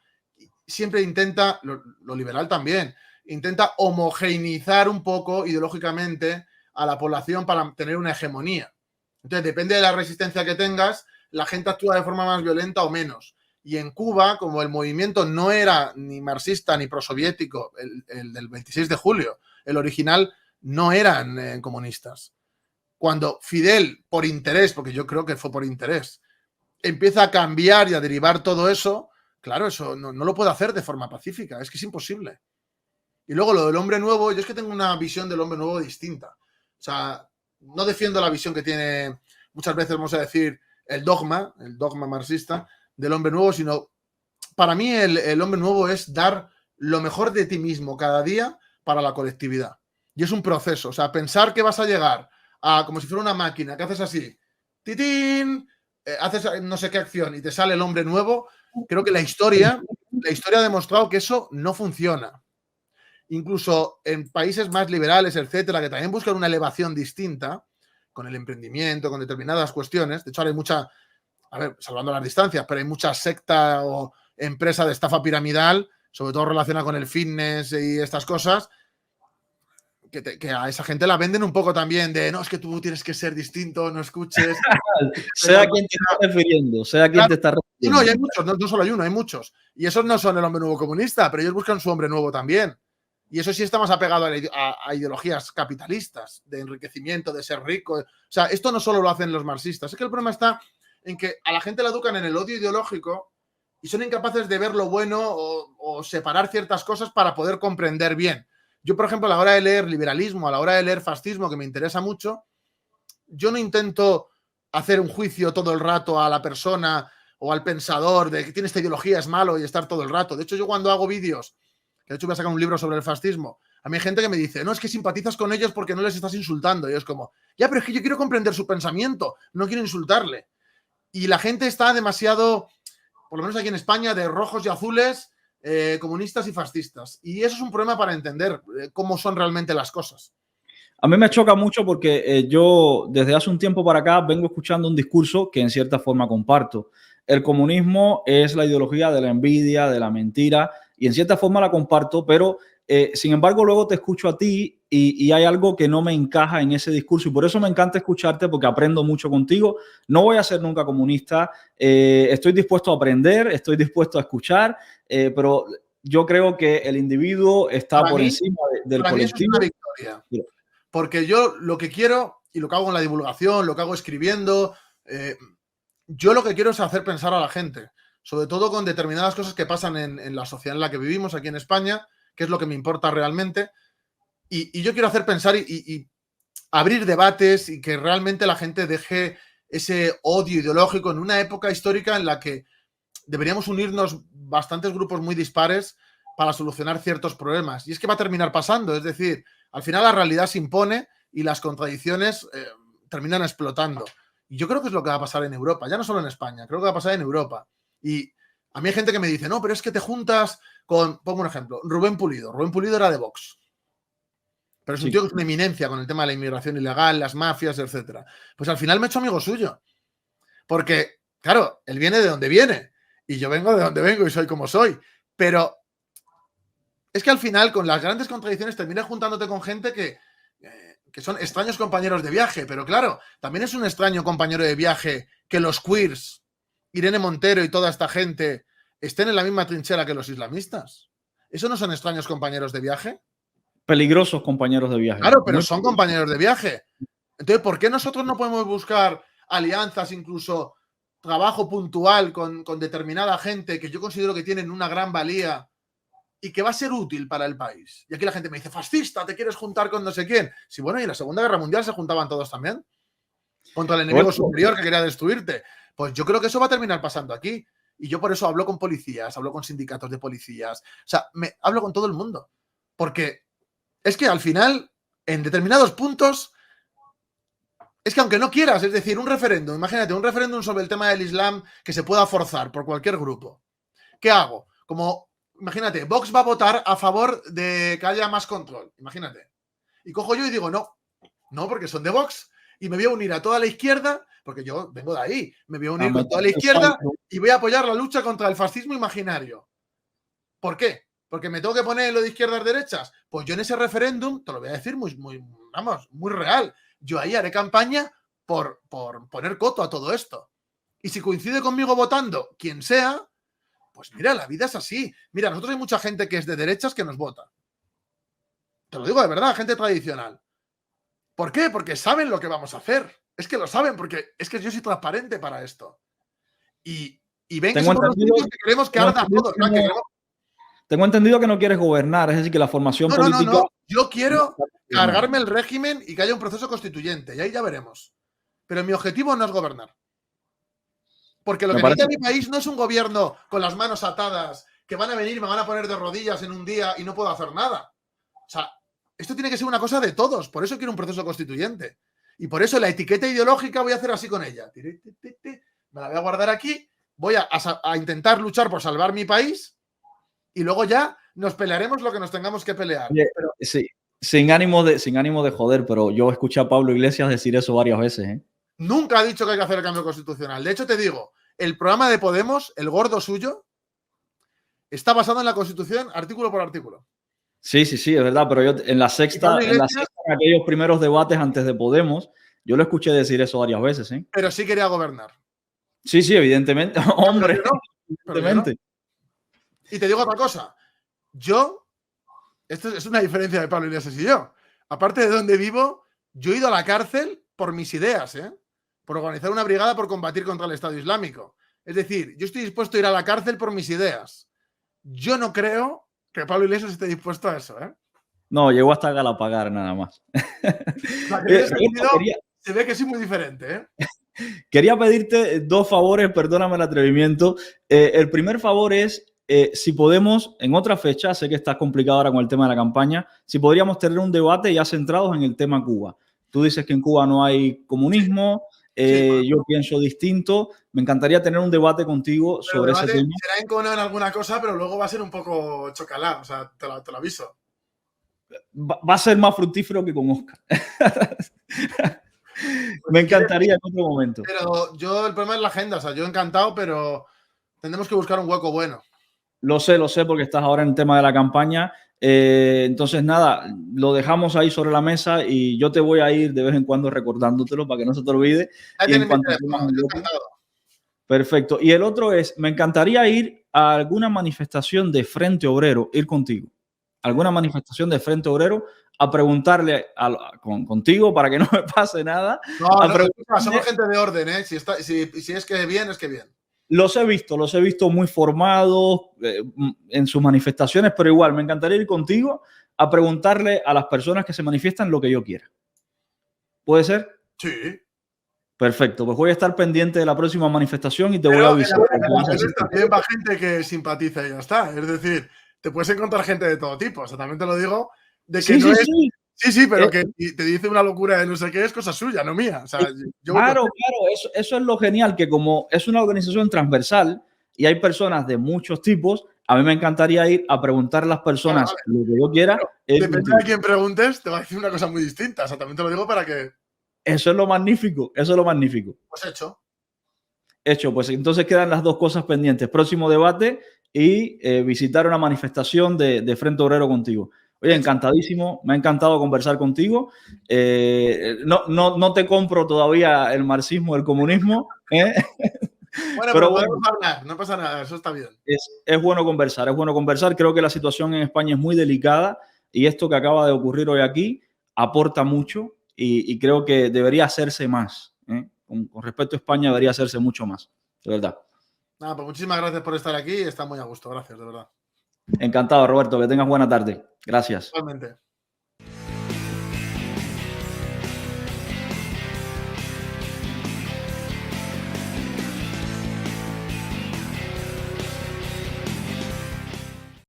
S2: siempre intenta, lo liberal también, intenta homogeneizar un poco ideológicamente a la población para tener una hegemonía. Entonces, depende de la resistencia que tengas, la gente actúa de forma más violenta o menos. Y en Cuba, como el movimiento no era ni marxista ni prosoviético, el del 26 de julio, el original, no eran comunistas. Cuando Fidel, por interés, porque yo creo que fue por interés, empieza a cambiar y a derivar todo eso, claro, eso no lo puede hacer de forma pacífica, es que es imposible. Y luego lo del hombre nuevo, yo es que tengo una visión del hombre nuevo distinta. O sea, no defiendo la visión que tiene muchas veces, vamos a decir, el dogma marxista del hombre nuevo, sino para mí el hombre nuevo es dar lo mejor de ti mismo cada día para la colectividad. Y es un proceso. O sea, pensar que vas a llegar a como si fuera una máquina, que haces así, titín, haces no sé qué acción y te sale el hombre nuevo, creo que la historia ha demostrado que eso no funciona. Incluso en países más liberales, etcétera, que también buscan una elevación distinta con el emprendimiento, con determinadas cuestiones. De hecho, ahora hay mucha, a ver, salvando las distancias, pero hay mucha secta o empresa de estafa piramidal, sobre todo relacionada con el fitness y estas cosas, que a esa gente la venden un poco también de, no, es que tú tienes que ser distinto, no escuches.
S1: Sea quien te está refiriendo, sea quien te está refiriendo.
S2: No, y hay muchos, no solo hay uno, hay muchos. Y esos no son el hombre nuevo comunista, pero ellos buscan su hombre nuevo también. Y eso sí está más apegado a ideologías capitalistas, de enriquecimiento, de ser rico. O sea, esto no solo lo hacen los marxistas. Es que el problema está en que a la gente la educan en el odio ideológico y son incapaces de ver lo bueno o separar ciertas cosas para poder comprender bien. Yo, por ejemplo, a la hora de leer liberalismo, a la hora de leer fascismo, que me interesa mucho, yo no intento hacer un juicio todo el rato a la persona o al pensador de que tiene esta ideología, es malo y estar todo el rato. De hecho, yo cuando hago vídeos, que de hecho voy a sacar un libro sobre el fascismo, a mí hay gente que me dice, no, es que simpatizas con ellos porque no les estás insultando. Y es como, ya, pero es que yo quiero comprender su pensamiento, no quiero insultarle. Y la gente está demasiado, por lo menos aquí en España, de rojos y azules, comunistas y fascistas. Y eso es un problema para entender cómo son realmente las cosas.
S1: A mí me choca mucho porque yo desde hace un tiempo para acá vengo escuchando un discurso que en cierta forma comparto. El comunismo es la ideología de la envidia, de la mentira, y en cierta forma la comparto, pero sin embargo luego te escucho a ti y hay algo que no me encaja en ese discurso y por eso me encanta escucharte porque aprendo mucho contigo. No voy a ser nunca comunista, estoy dispuesto a aprender, estoy dispuesto a escuchar, pero yo creo que el individuo está
S2: para
S1: por
S2: mí,
S1: encima del
S2: para
S1: colectivo.
S2: Mí eso es una victoria. Porque yo lo que quiero, y lo que hago en la divulgación, lo que hago escribiendo, yo lo que quiero es hacer pensar a la gente, sobre todo con determinadas cosas que pasan en la sociedad en la que vivimos aquí en España, que es lo que me importa realmente. Y yo quiero hacer pensar y abrir debates y que realmente la gente deje ese odio ideológico en una época histórica en la que deberíamos unirnos bastantes grupos muy dispares para solucionar ciertos problemas. Y es que va a terminar pasando, es decir, al final la realidad se impone y las contradicciones terminan explotando. Y yo creo que es lo que va a pasar en Europa, ya no solo en España, creo que va a pasar en Europa. Y a mí hay gente que me dice, no, pero es que te juntas con, pongo un ejemplo, Rubén Pulido. Rubén Pulido era de Vox. Pero es un tío que es una eminencia con el tema de la inmigración ilegal, las mafias, etcétera. Pues al final me he hecho amigo suyo. Porque, claro, él viene de donde viene. Y yo vengo de donde vengo y soy como soy. Pero es que al final, con las grandes contradicciones, terminas juntándote con gente que son extraños compañeros de viaje. Pero claro, también es un extraño compañero de viaje que los queers Irene Montero y toda esta gente estén en la misma trinchera que los islamistas? ¿Eso no son extraños compañeros de viaje?
S1: Peligrosos compañeros de viaje.
S2: Claro, pero son compañeros de viaje. Entonces, ¿por qué nosotros no podemos buscar alianzas, incluso trabajo puntual con determinada gente que yo considero que tienen una gran valía y que va a ser útil para el país? Y aquí la gente me dice, fascista, te quieres juntar con no sé quién. Sí, bueno, y en la Segunda Guerra Mundial se juntaban todos también contra el enemigo superior que quería destruirte. Pues yo creo que eso va a terminar pasando aquí. Y yo por eso hablo con policías, hablo con sindicatos de policías, o sea, hablo con todo el mundo. Porque es que al final, en determinados puntos, es que aunque no quieras, es decir, un referéndum, imagínate, un referéndum sobre el tema del Islam que se pueda forzar por cualquier grupo. ¿Qué hago? Como, imagínate, Vox va a votar a favor de que haya más control, imagínate. Y cojo yo y digo, no, porque son de Vox y me voy a unir a toda la izquierda, porque yo vengo de ahí, me voy a unir con toda la izquierda y voy a apoyar la lucha contra el fascismo imaginario. ¿Por qué? Porque me tengo que poner en lo de izquierdas derechas. Pues yo en ese referéndum, te lo voy a decir muy real. Yo ahí haré campaña por poner coto a todo esto. Y si coincide conmigo votando quien sea, pues mira, la vida es así. Mira, nosotros hay mucha gente que es de derechas que nos vota. Te lo digo de verdad, gente tradicional. ¿Por qué? Porque saben lo que vamos a hacer. Es que lo saben, porque es que yo soy transparente para esto. Y ven que somos los únicos que queremos que arda todo.
S1: Tengo entendido que no quieres gobernar, es decir, que la formación política...
S2: No. Yo quiero cargarme el régimen y que haya un proceso constituyente, y ahí ya veremos. Pero mi objetivo no es gobernar. Porque lo que necesita mi país no es un gobierno con las manos atadas, que van a venir y me van a poner de rodillas en un día y no puedo hacer nada. O sea, esto tiene que ser una cosa de todos. Por eso quiero un proceso constituyente. Y por eso la etiqueta ideológica voy a hacer así con ella. Me la voy a guardar aquí, voy a intentar luchar por salvar mi país y luego ya nos pelearemos lo que nos tengamos que pelear.
S1: Pero, sí, sin ánimo de joder, pero yo escuché a Pablo Iglesias decir eso varias veces, ¿eh?
S2: Nunca ha dicho que hay que hacer el cambio constitucional. De hecho, te digo, el programa de Podemos, el gordo suyo, está basado en la Constitución artículo por artículo.
S1: Sí, es verdad, pero yo en la sexta, en aquellos primeros debates antes de Podemos, yo lo escuché decir eso varias veces, ¿eh?
S2: Pero sí quería gobernar.
S1: Sí, evidentemente. Hombre,
S2: evidentemente. Y te digo otra cosa. Esto es una diferencia de Pablo Iglesias y yo. Aparte de donde vivo, yo he ido a la cárcel por mis ideas, ¿eh? Por organizar una brigada por combatir contra el Estado Islámico. Es decir, yo estoy dispuesto a ir a la cárcel por mis ideas. Yo no creo que Pablo Iglesias esté dispuesto a eso, ¿eh?
S1: No, llegó hasta Galapagar nada más.
S2: Se ve que sí muy diferente, ¿eh?
S1: Quería pedirte dos favores, perdóname el atrevimiento. El primer favor es, si podemos, en otra fecha, sé que está complicado ahora con el tema de la campaña, si podríamos tener un debate ya centrados en el tema Cuba. Tú dices que en Cuba no hay comunismo, yo pienso distinto. Me encantaría tener un debate contigo sobre ese tema.
S2: Será encono en alguna cosa, pero luego va a ser un poco chocalá, o sea, te lo aviso.
S1: Va a ser más fructífero que con Oscar. Me encantaría en otro momento.
S2: Pero el problema es la agenda, o sea, yo encantado, pero tendremos que buscar un hueco bueno.
S1: Lo sé, porque estás ahora en el tema de la campaña. Entonces, nada, lo dejamos ahí sobre la mesa y yo te voy a ir de vez en cuando recordándotelo para que no se te olvide. Perfecto. Y el otro es, me encantaría ir a alguna manifestación de Frente Obrero, ir contigo. Alguna manifestación de Frente Obrero a preguntarle contigo para que no me pase nada.
S2: No, somos gente de orden, ¿eh? Si es que bien, es que bien.
S1: Los he visto muy formados en sus manifestaciones, pero igual me encantaría ir contigo a preguntarle a las personas que se manifiestan lo que yo quiera. ¿Puede ser?
S2: Sí.
S1: Perfecto, pues voy a estar pendiente de la próxima manifestación y te voy a avisar.
S2: También va gente que simpatiza y ya está. Es decir, te puedes encontrar gente de todo tipo. O sea, también te lo digo, de que Sí, pero que te dice una locura de no sé qué, es cosa suya, no mía. O sea,
S1: claro, eso es lo genial, que como es una organización transversal y hay personas de muchos tipos, a mí me encantaría ir a preguntar a las personas lo que yo quiera.
S2: Depende de quién preguntes, te va a decir una cosa muy distinta. O sea, también te lo digo para que...
S1: Eso es lo magnífico,
S2: Pues
S1: hecho, pues entonces quedan las dos cosas pendientes. Próximo debate y visitar una manifestación de Frente Obrero contigo. Oye, encantadísimo, me ha encantado conversar contigo. No te compro todavía el marxismo, el comunismo, ¿eh?
S2: Bueno,
S1: Pero
S2: pero
S1: bueno,
S2: podemos hablar, no pasa nada, eso está bien.
S1: es bueno conversar, es bueno conversar. Creo que la situación en España es muy delicada y esto que acaba de ocurrir hoy aquí aporta mucho y creo que debería hacerse más. Con respecto a España debería hacerse mucho más, de verdad.
S2: Nada, pues muchísimas gracias por estar aquí, está muy a gusto, gracias, de verdad.
S1: Encantado, Roberto, que tengas buena tarde. Gracias.
S2: Igualmente.